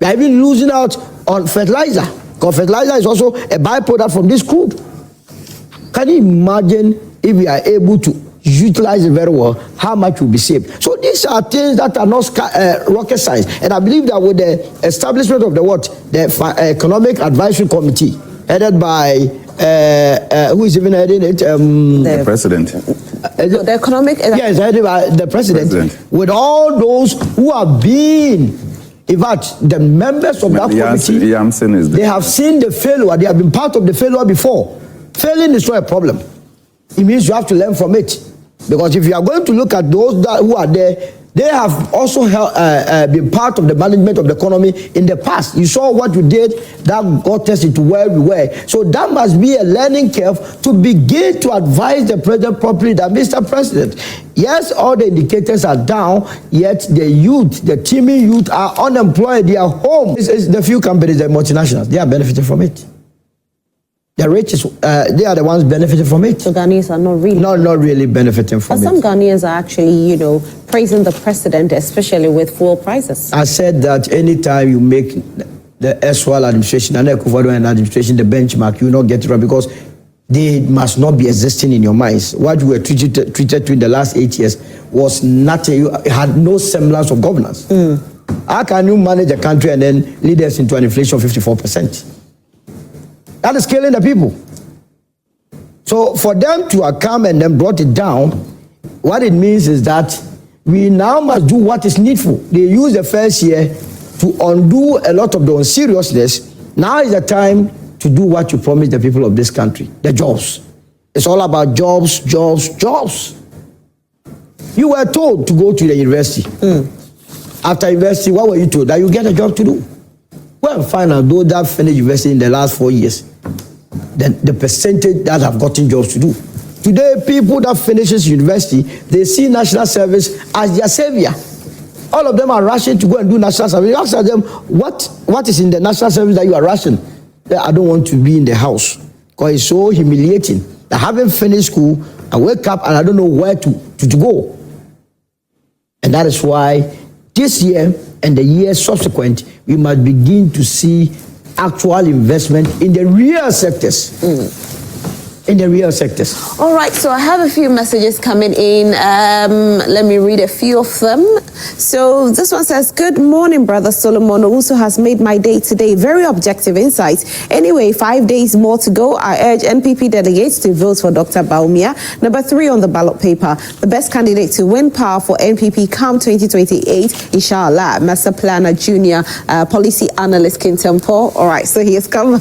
We are even losing out on fertilizer, because fertilizer is also a byproduct from this crude. Can you imagine if we are able to utilize it very well, how much will be saved? So these are things that are not rocket science. And I believe that with the establishment of the Economic Advisory Committee, headed by, who is even heading it? The president. The economic... Yes, headed by the president. With all those who have been, in fact, the members of that committee, they have seen the failure, they have been part of the failure before. Failing is not a problem. It means you have to learn from it. Because if you are going to look at those who are there, they have also been part of the management of the economy in the past. You saw what you did that got us into where we were. So that must be a learning curve to begin to advise the president properly that, Mr. President, yes, all the indicators are down, yet the youth, the teeming youth are unemployed, they are home. It's the few companies, the multinationals, they are benefiting from it. The rich, they are the ones benefiting from it. So Ghanaians are not really... Not really benefiting from it. But some Ghanaians are actually, praising the president, especially with fuel prices. I said that anytime you make the erstwhile administration and the administration the benchmark, you will not get it right because they must not be existing in your minds. What you were treated to in the last 8 years was nothing. You had no semblance of governance. How can you manage a country and then lead us into an inflation of 54%? That is killing the people. So for them to have come and then brought it down, what it means is that we now must do what is needful. They use the first year to undo a lot of the unseriousness. Now is the time to do what you promised the people of this country, the jobs. It's all about jobs, jobs, jobs. You were told to go to the university. After university, what were you told? That you get a job to do. Well, find out those that finished university in the last 4 years, then the percentage that have gotten jobs to do. Today, people that finishes university, they see national service as their savior. All of them are rushing to go and do national service. You ask them, what is in the national service that you are rushing? I don't want to be in the house because it's so humiliating. I haven't finished school, I wake up and I don't know where to go. And that is why this year and the years subsequent, we must begin to see actual investment in the real sectors. in the real sectors. All right, so I have a few messages coming in. Let me read a few of them. So this one says, good morning, Brother Solomon. Owusu has made my day today. Very objective insights. Anyway, 5 days more to go. I urge NPP delegates to vote for Dr. Baumia. Number 3 on the ballot paper. The best candidate to win power for NPP come 2028, inshallah. Master Planner Junior, Policy Analyst Kintempo. All right, so he has come.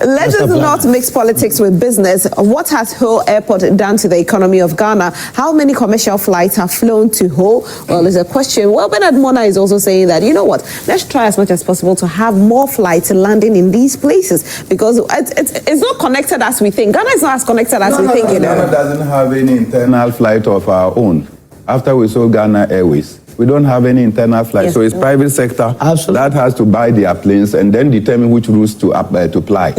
Let us not mix politics with business. What has Ho Airport done to the economy of Ghana? How many commercial flights have flown to Ho? Well, there's a question. Well, Bernard Mona is also saying that, you know what, let's try as much as possible to have more flights landing in these places, because it's not connected as we think. Ghana is not as connected as we think, you know. Ghana doesn't have any internal flight of our own. After we sold Ghana Airways, we don't have any internal flight. Yes. So it's private sector that has to buy their planes and then determine which routes to fly.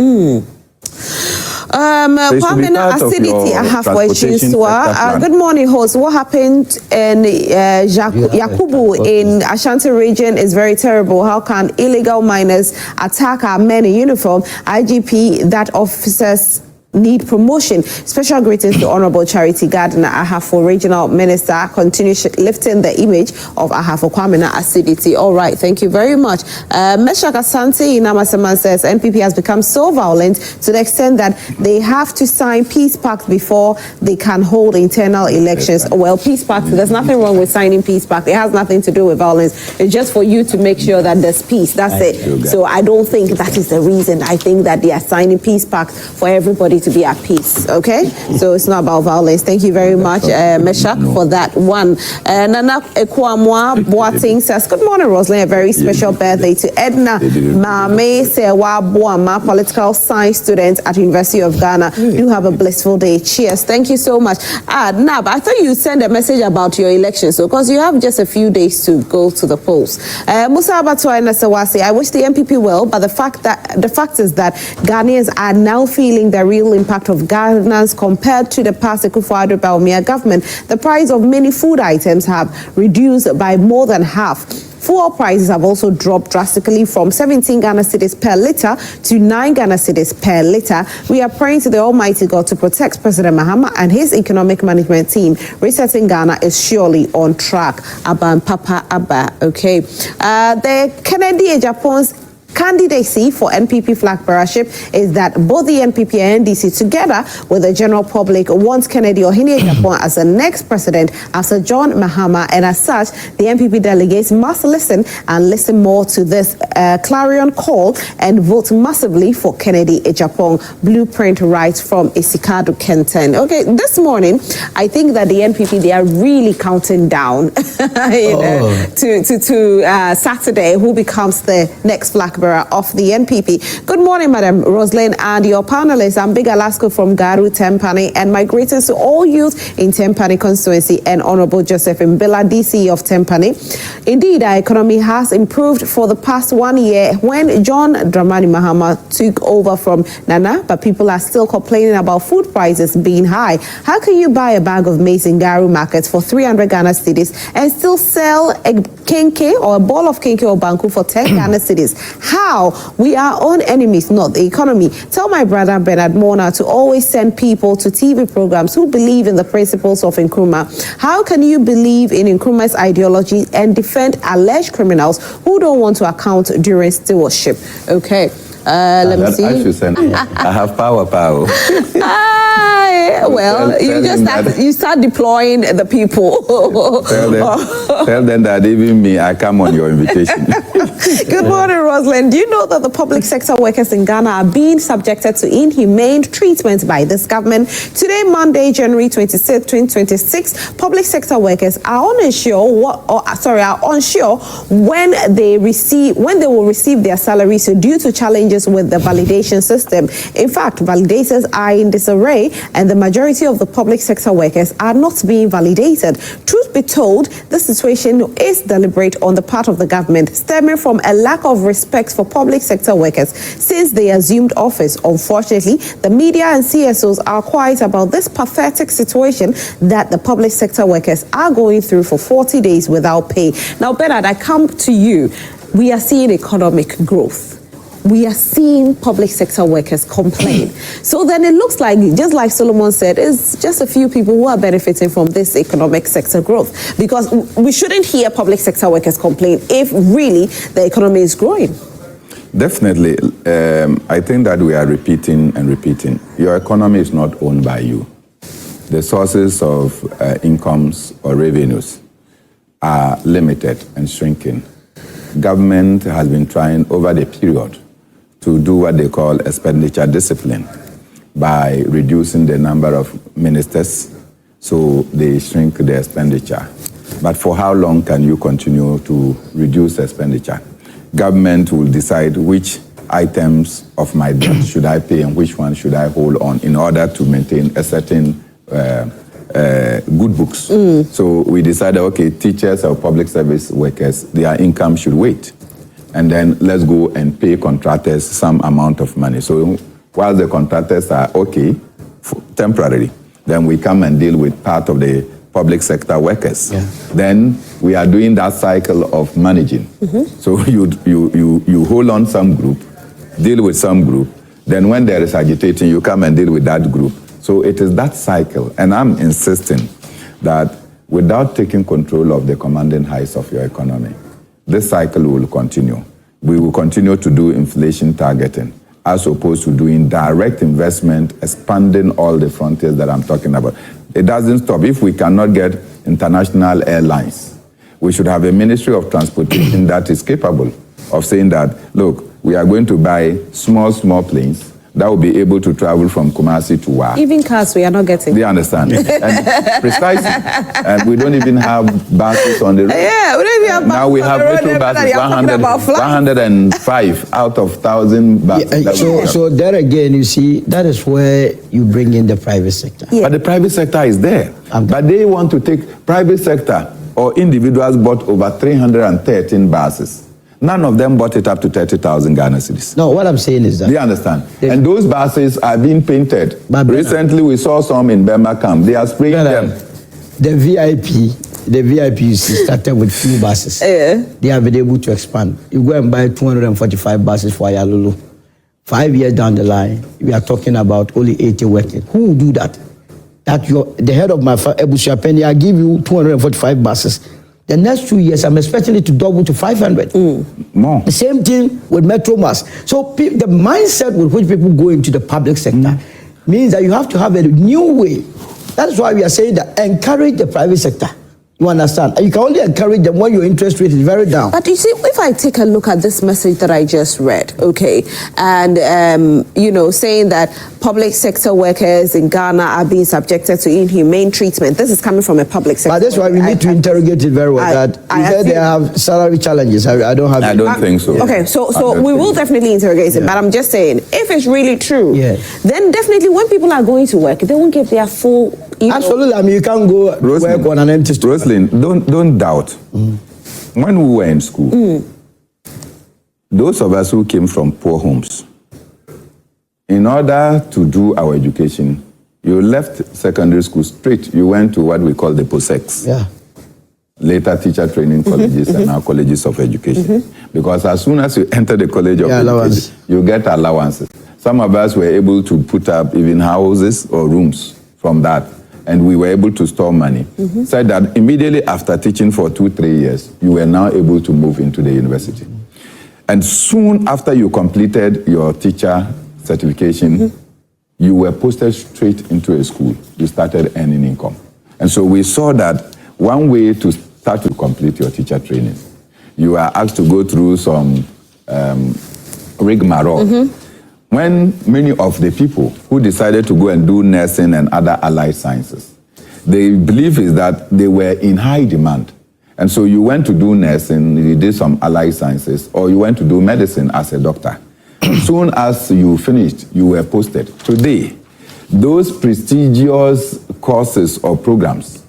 Pamina Acidity, I have questions. Good morning, host. What happened in Yakubu in Ashanti region is very terrible. How can illegal miners attack our men in uniform? IGP, that officers need promotion. Special greetings to Honorable Charity Gardner Ahafo, Regional Minister. Continue lifting the image of Ahafo Kwamina Acidity. All right, thank you very much. Meshak Asante in Amasaman says NPP has become so violent to the extent that they have to sign peace pacts before they can hold internal elections. Well, peace pacts, there's nothing wrong with signing peace pacts. It has nothing to do with violence. It's just for you to make sure that there's peace. That's it. So I don't think that is the reason. I think that they are signing peace pacts for everybody to be at peace, okay? So it's not about violence. Thank you very much, Meshak, for that one. Nana Ekwamwa Boating says, good morning, Rosalind. A very special birthday to Edna Mame Sewa Boama, political science student at University of Ghana. You have a blissful day. Cheers. Thank you so much. Nab, I thought you sent a message about your election, so because you have just a few days to go to the polls. Musa Abatwa Nasawasi, I wish the NPP well, but the fact is that Ghanaians are now feeling the real impact of governance compared to the past Akufo-Addo Bawumia government. The price of many food items have reduced by more than half. Fuel prices have also dropped drastically from 17 Ghana cedis per litre to 9 Ghana cedis per litre. We are praying to the Almighty God to protect President Mahama and his economic management team. Resetting Ghana is surely on track. Aban Papa Abba. Okay. The Kennedy Japan's candidacy for NPP flag bearership is that both the NPP and NDC, together with the general public, wants Kennedy Ohene Japan as the next president after John Mahama, and as such, the NPP delegates must listen more to this clarion call and vote massively for Kennedy Japan. Blueprint writes from Isikadu Kenten. Okay, this morning, I think that the NPP, they are really counting down to Saturday, who becomes the next flag bearer of the NPP. Good morning, Madam Rosalind, and your panelists. I'm Big Alaska from Garu, Tempani, and my greetings to all youth in Tempani constituency and Honorable Joseph Mbila, DC of Tempani. Indeed, our economy has improved for the past 1 year when John Dramani Mahama took over from Nana, but people are still complaining about food prices being high. How can you buy a bag of maize in Garu markets for 300 Ghana cedis and still sell a kenke or a ball of kenke or banku for 10 Ghana cedis? How? We are our own enemies, not the economy. Tell my brother Bernard Mona to always send people to TV programs who believe in the principles of Nkrumah. How can you believe in Nkrumah's ideology and defend alleged criminals who don't want to account during stewardship? Okay. Let me see. I should send I have power. Well, you start deploying the people. Tell them that even me, I come on your invitation. Good morning, Rosalind. Do you know that the public sector workers in Ghana are being subjected to inhumane treatment by this government? Today, Monday, January 26, 2026, public sector workers are unsure when they will receive their salaries due to challenges with the validation system. In fact, validators are in disarray, and the majority of the public sector workers are not being validated. Truth be told, this situation is deliberate on the part of the government, stemming from a lack of respect for public sector workers since they assumed office. Unfortunately, the media and CSOs are quiet about this pathetic situation that the public sector workers are going through for 40 days without pay. Now, Bernard, I come to you. We are seeing economic growth. we are seeing public sector workers complain. So then it looks like, just like Solomon said, it's just a few people who are benefiting from this economic sector growth, because we shouldn't hear public sector workers complain if really the economy is growing. Definitely. I think that we are repeating and repeating. Your economy is not owned by you. The sources of incomes or revenues are limited and shrinking. Government has been trying over the period to do what they call expenditure discipline by reducing the number of ministers, so they shrink the expenditure. But for how long can you continue to reduce expenditure? Government will decide which items of my debt should I pay and which one should I hold on in order to maintain a certain good books. So we decided, okay, teachers or public service workers, their income should wait. And then let's go and pay contractors some amount of money. So while the contractors are okay, temporarily, then we come and deal with part of the public sector workers. Yeah. Then we are doing that cycle of managing. So you hold on some group, deal with some group, then when there is agitating, you come and deal with that group. So it is that cycle, and I'm insisting that without taking control of the commanding heights of your economy, this cycle will continue. We will continue to do inflation targeting as opposed to doing direct investment, expanding all the frontiers that I'm talking about. It doesn't stop. If we cannot get international airlines, we should have a Ministry of Transportation that is capable of saying that, look, we are going to buy small planes that will be able to travel from Kumasi to Wa. Even cars we are not getting. They understand. And precisely. And we don't even have buses on the road. Yeah, we don't even have buses. Now we have metro buses, 105 out of 1,000 buses. Yeah, so there again, you see, that is where you bring in the private sector. Yeah. But the private sector is there. But they want to take private sector, or individuals bought over 313 buses. None of them bought it up to 30,000 Ghana cedis. No, what I'm saying is that... Do you understand? And those buses are being painted. Recently, we saw some in Burma camp. They are spraying them. The VIP started with few buses. They have been able to expand. You go and buy 245 buses for Ayalulu. 5 years down the line, we are talking about only 80 working. Who will do that? The head of my Owusu Penny, I give you 245 buses. The next 2 years, I'm expecting it to double to 500. More. The same thing with Metro Mass. So the mindset with which people go into the public sector means that you have to have a new way. That's why we are saying that encourage the private sector. You understand? And you can only encourage them when your interest rate is very down. But you see, if I take a look at this message that I just read, okay, and, saying that public sector workers in Ghana are being subjected to inhumane treatment, this is coming from a public sector. But that's why we need to interrogate it very well. They have salary challenges. I don't think so. Okay, so we will definitely interrogate it, but I'm just saying, if it's really true, then definitely when people are going to work, they won't give their full... Absolutely. I mean, you can't go work on an empty stomach. Don't doubt. When we were in school, those of us who came from poor homes, in order to do our education, you left secondary school straight. You went to what we call the POSEX. Yeah. Later teacher training colleges and now colleges of education. Because as soon as you enter the college of education, you get allowances. Some of us were able to put up even houses or rooms from that. And we were able to store money. Said that immediately after teaching for 2-3 years, you were now able to move into the university. And soon after you completed your teacher certification, you were posted straight into a school. You started earning income. And so we saw that one way to start to complete your teacher training, you are asked to go through some rigmarole. When many of the people who decided to go and do nursing and other allied sciences, the belief is that they were in high demand. And so you went to do nursing, you did some allied sciences, or you went to do medicine as a doctor. Soon as you finished, you were posted. Today, those prestigious courses or programs,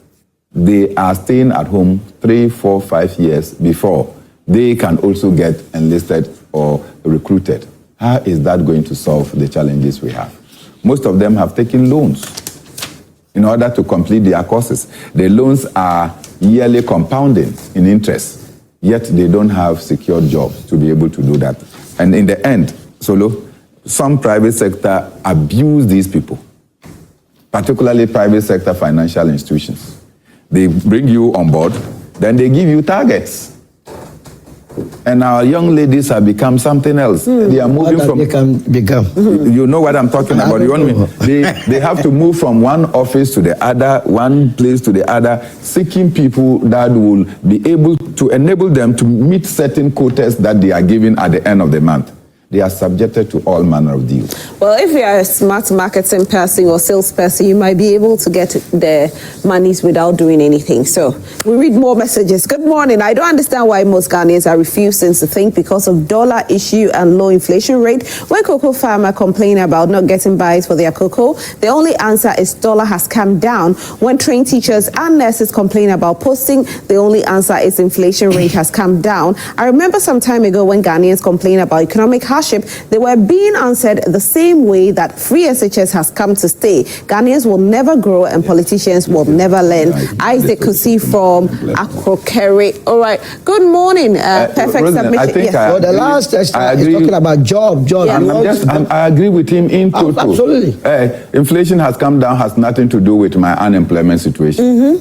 they are staying at home 3, 4, 5 years before they can also get enlisted or recruited. How is that going to solve the challenges we have? Most of them have taken loans in order to complete their courses. The loans are yearly compounding in interest, yet they don't have secured jobs to be able to do that. And in the end, Solo, some private sector abuse these people, particularly private sector financial institutions. They bring you on board, then they give you targets. And our young ladies have become something else. They are moving from... become. You know what I'm talking about. You want me? They have to move from one office to the other, one place to the other, seeking people that will be able to enable them to meet certain quotas that they are given at the end of the month. They are subjected to all manner of deals. Well, if you are a smart marketing person or salesperson, you might be able to get the monies without doing anything. So we read more messages. Good morning. I don't understand why most Ghanaians are refusing to think because of dollar issue and low inflation rate. When cocoa farmers complain about not getting buys for their cocoa, the only answer is dollar has come down. When trained teachers and nurses complain about posting, the only answer is inflation rate has come down. I remember some time ago when Ghanaians complained about economic hardship, they were being answered the same way that free SHS has come to stay. Ghanaians will never grow and politicians will never learn. Isaac Kusi from Akrokere. All right. Good morning. Perfect submission. I think For the last text, is talking about job. Yeah, I agree with him in total. Absolutely. Inflation has come down, has nothing to do with my unemployment situation.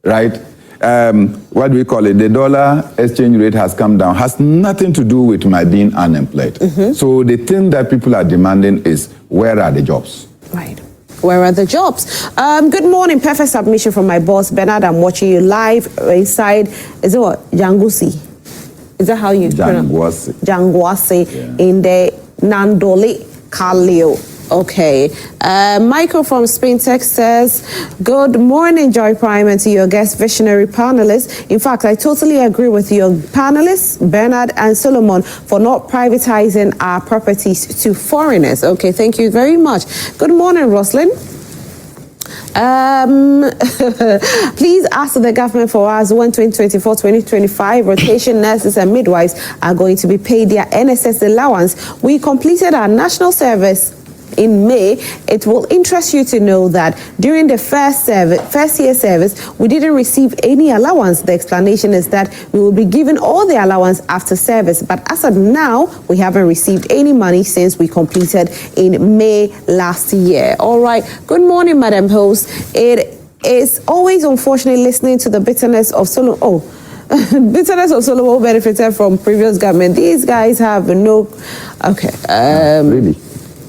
Right? What do we call it? The dollar exchange rate has come down, has nothing to do with my being unemployed. So the thing that people are demanding is, where are the jobs? Right. Where are the jobs? Good morning. Perfect submission from my boss, Bernard. I'm watching you live inside, is it what? Jangusi. Is that how you pronounce it? Jangwase in the Nandole Kaleo. Okay. Michael from Spain Tech says, good morning, Joy Prime, and to your guest visionary panelists. In fact, I totally agree with your panelists, Bernard and Solomon, for not privatizing our properties to foreigners. Okay, thank you very much. Good morning, Roslyn. Please ask the government for us when 2024-2025 rotation nurses and midwives are going to be paid their NSS allowance. We completed our national service in May. It will interest you to know that during the first year service, we didn't receive any allowance. The explanation is that we will be given all the allowance after service. But as of now, we haven't received any money since we completed in May last year. All right. Good morning, Madam Host. It is always unfortunate listening to the bitterness of bitterness of Solomon benefited from previous government. These guys have no... Okay. Really?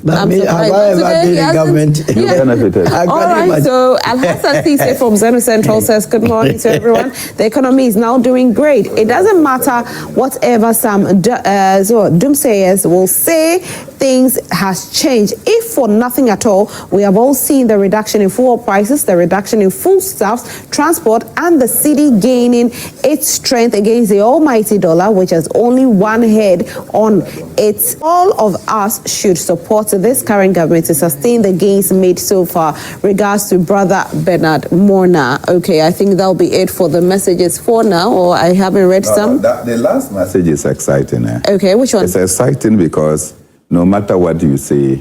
Have I ever been in government? You benefited. All right, so Al-Hassan Tise from Zeno Central says, good morning to everyone. The economy is now doing great. It doesn't matter whatever some doomsayers will say, things has changed. If for nothing at all, we have all seen the reduction in fuel prices, the reduction in foodstuffs, transport, and the city gaining its strength against the almighty dollar, which has only one head on it. All of us should support this current government to sustain the gains made so far. Regards to Brother Bernard Morna. Okay, I think that'll be it for the messages for now, or I haven't read some. The last message is exciting. Okay, which one? It's exciting because no matter what you say,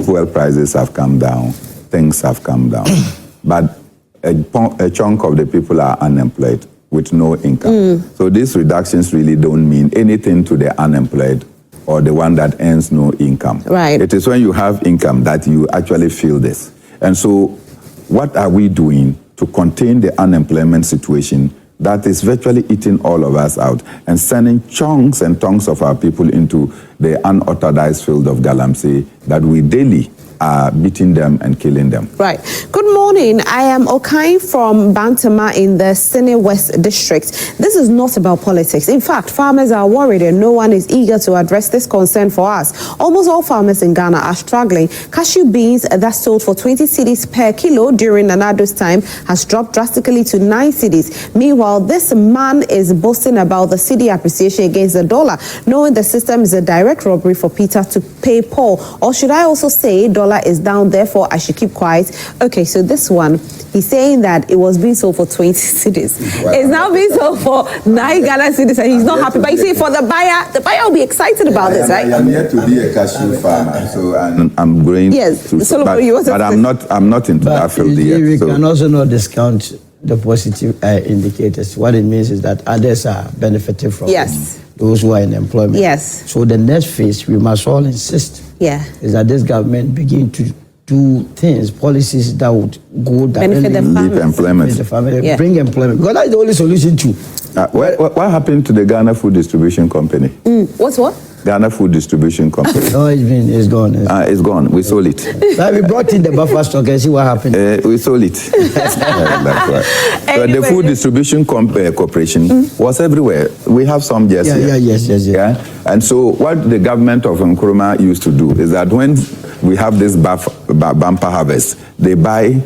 fuel prices have come down, things have come down. But a chunk of the people are unemployed with no income. So these reductions really don't mean anything to the unemployed or the one that earns no income. Right. It is when you have income that you actually feel this. And so what are we doing to contain the unemployment situation that is virtually eating all of us out and sending chunks and chunks of our people into the unauthorized field of galamsey that we daily are beating them and killing them. Right. Good morning. I am Okai from Bantama in the Sene West District. This is not about politics. In fact, farmers are worried and no one is eager to address this concern for us. Almost all farmers in Ghana are struggling. Cashew beans that sold for 20 cedis per kilo during Nanado's time has dropped drastically to 9 cedis. Meanwhile, this man is boasting about the cedi appreciation against the dollar, knowing the system is a direct robbery for Peter to pay Paul. Or should I also say dollar is down, therefore I should keep quiet? Okay, so this one, he's saying that it was being sold for 20 cedis. It's now being sold for 9 Ghana cedis, and he's not happy. But you see, for the buyer will be excited about this, right? I am here to be a cashew farmer, so I'm going. Yes, to, so but I'm not into that field yet. We can also not discount the positive indicators. What it means is that others are benefiting from it. those who are in employment. Yes. So the next phase, we must all insist, is that this government begin to do things, policies that would go benefit the employment. The family, bring employment. Because that's the only solution to. What happened to the Ghana Food Distribution Company? What? Ghana Food Distribution Company. Oh, it's gone. It's gone. We sold it. We brought in the buffer stock and see what happened. We sold it. That's right. So the Food Distribution Corporation was everywhere. We have some just here. Yes. And so what the government of Nkrumah used to do is that when we have this bumper harvest, they buy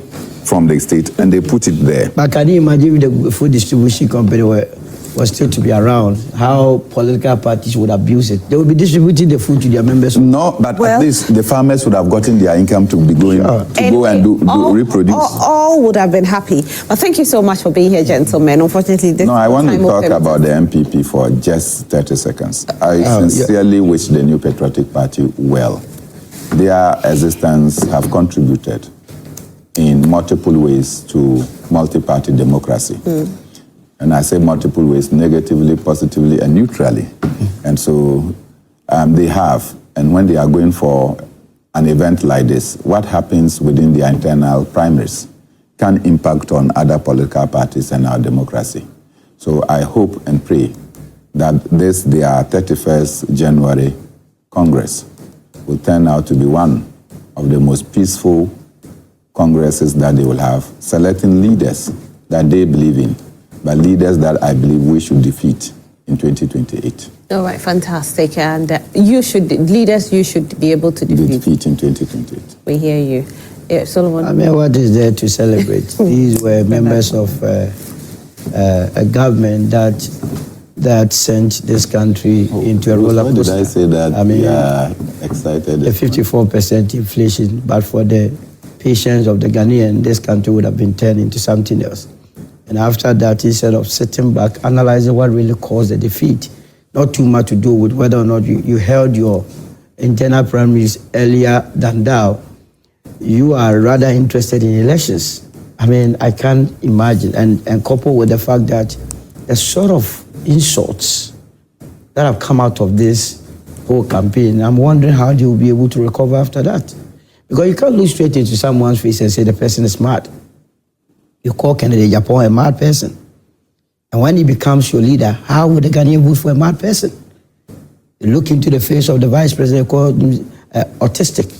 from the state and they put it there. But can you imagine if the Food Distribution Company was still to be around, how political parties would abuse it? They would be distributing the food to their members. No, but at least the farmers would have gotten their income to be going go and do reproduce. All would have been happy. But thank you so much for being here, gentlemen. Unfortunately, this I want to talk about the MPP for just 30 seconds. I sincerely wish the New Patriotic Party well. Their existence have contributed in multiple ways to multi-party democracy. And I say multiple ways, negatively, positively, and neutrally. And so they have. And when they are going for an event like this, what happens within their internal primaries can impact on other political parties and our democracy. So I hope and pray that this, their 31st January Congress, will turn out to be one of the most peaceful congresses that they will have, selecting leaders that they believe in, but leaders that I believe we should defeat in 2028. All right, fantastic. And leaders you should be able to defeat in 2028. We hear you. Solomon? I mean, what is there to celebrate? These were members of a government that sent this country into a roller coaster. Why did I say that? I mean, we are excited. The 54% inflation, but for the patience of the Ghanaian, this country would have been turned into something else. And after that, instead of sitting back, analyzing what really caused the defeat, not too much to do with whether or not you held your internal primaries earlier than now, you are rather interested in elections. I mean, I can't imagine. And coupled with the fact that the sort of insults that have come out of this whole campaign, I'm wondering how they will be able to recover after that. Because you can't look straight into someone's face and say the person is mad. You call Kennedy Japan a mad person. And when he becomes your leader, how would the Ghanaian vote for a mad person? You look into the face of the vice president, called autistic.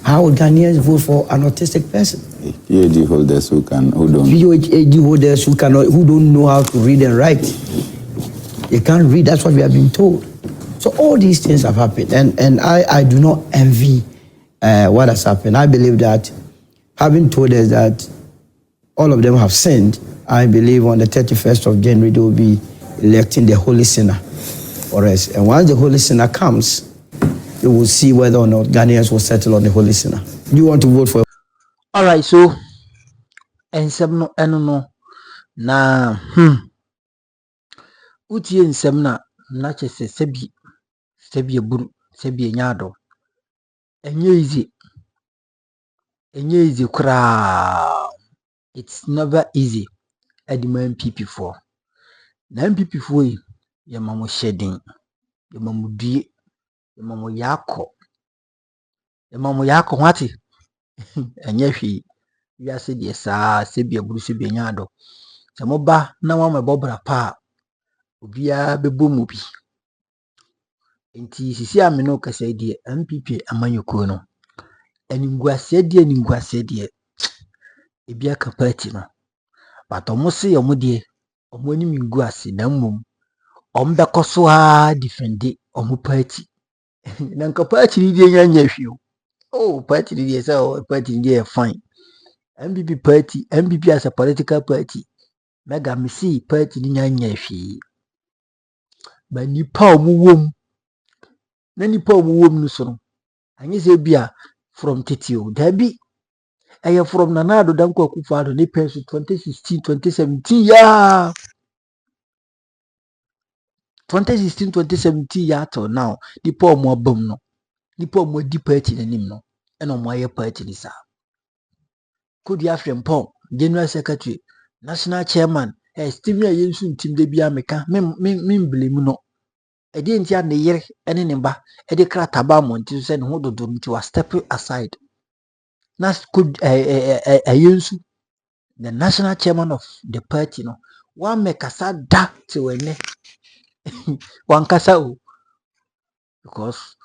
How would Ghanaians vote for an autistic person? PhD holders who don't know how to read and write. They can't read, that's what we have been told. So all these things have happened. And I do not envy what has happened. I believe that, having told us that all of them have sinned, I believe on the 31st of January, they will be electing the Holy Sinner for us. And once the Holy Sinner comes, you will see whether or not Ghanaians will settle on the Holy Sinner. Do you want to vote for? All right, so, and some no, na, utie nsem na chese sebi buru, sebi nyado. Enye easy kra. It's never easy at the MPP for. Na MPP for ye mamo shedding, ye mamo due, ye mamo yako wati. Enye hwi ya se die sa sebi aburu sebi nyado. Se moba na wama bobra pa obia bebo mu bi. Enti sisi ameno kase die MPP amanyoko no. Eningwase die ebia kapati no. But almost say omudie omoni mingu ase na mmom ombekọso ha defendi omu party. Na nka party ni die nyanya hwio. Oh, party ni die say party ni die fine. MPP party, MPP as a political party. Mega misi party ni nyanya hwi. Ba nipa omuwom. Na nipa omuwom no so no. Anyi se bia from Titio. Dabi aya from Nanado Danko Akufo-Addo ni penso 2016 2017 ya 2016 2017 ya till now di pa omo abam no di pa omo di party nanim no e no mo aye party ni sa Kodi Afrempong General Secretary National Chairman Stephen Ayensu ntim de bia meka me blame no edi ntia ne yere ene ne ba edi krata ba monti so ne ho dodo nti wa step aside na could ayensu the national chairman of the party no wa mekasa da te wene wan kasa o because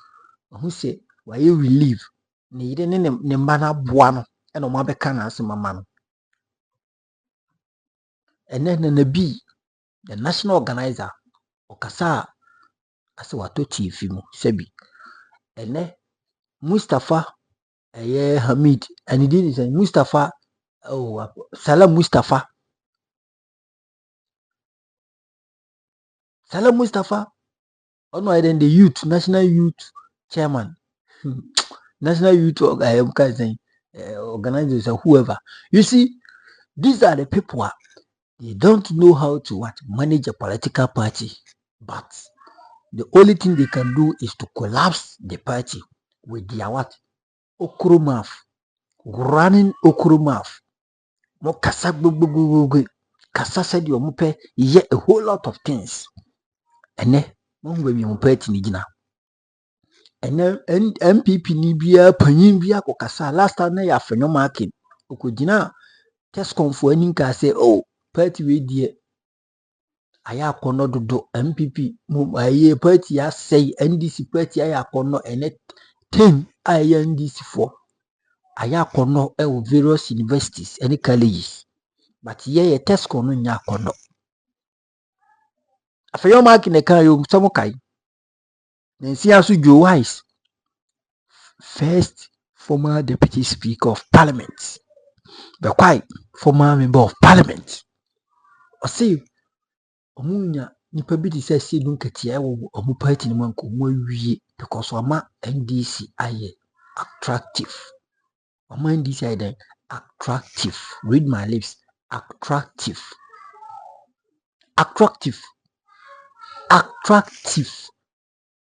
who say why you relieve ne yere ne mba na boa no ene mo abeka na asema no ene na bi the national organizer okasa ase wato chief mu sebi ene Mustafa Hamid and he is Mustafa Salam Mustafa ono then the youth national youth chairman national youth organizers or whoever. You see, these are the people they don't know how to manage a political party, but the only thing they can do is to collapse the party with their okro mouth, running okro mouth. Mo kasa gbogbogbogbo kasa said you mupe ye a whole lot of things. Ene mo ngwe mi mo party ni gina. Ene NPP ni bia panyin bia ko kasa last time na ya fenyo marking. Okogina test konfo ani nka say oh party we die aya akono dodo MPP mo aye party ya say NDC party aya akono ene 10 aya NDC for aya akono e various universities any colleges but ye test kono nya akono afeyo mark ne kan yo somo kai nansi aso Joe Wise first former deputy speaker of parliament the quite former member of parliament o say omunya nipa bi say see no nketia wo omu party ni manko mo awie because ama NDC aye attractive ama NDC aye attractive read my lips attractive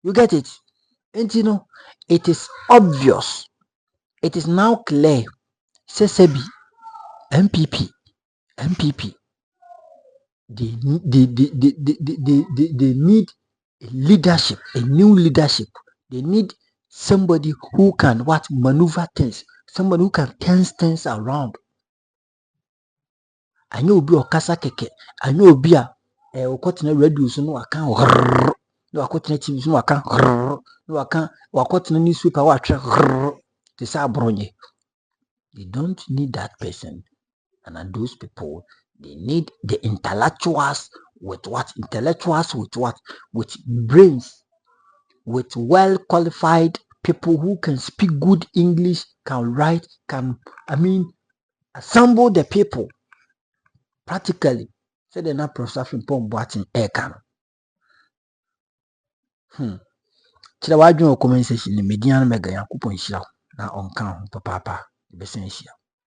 you get it. And you know, it is obvious, it is now clear, Sesebi, MPP, they need leadership, a new leadership. They need somebody who can maneuver things, somebody who can turn things around. I know be okasa keke, I know be a okotena radio so no aka no akotena TV so no aka no aka wakotena newspaper wa twa they say abronye. They don't need that person. And those people, they need the intellectuals with with brains, with well qualified people who can speak good English, can write, assemble the people practically. So they're not processing pom boating air can. Chira wadwon comment section ni median mega yakupon hira na onka ho papa the besen hira.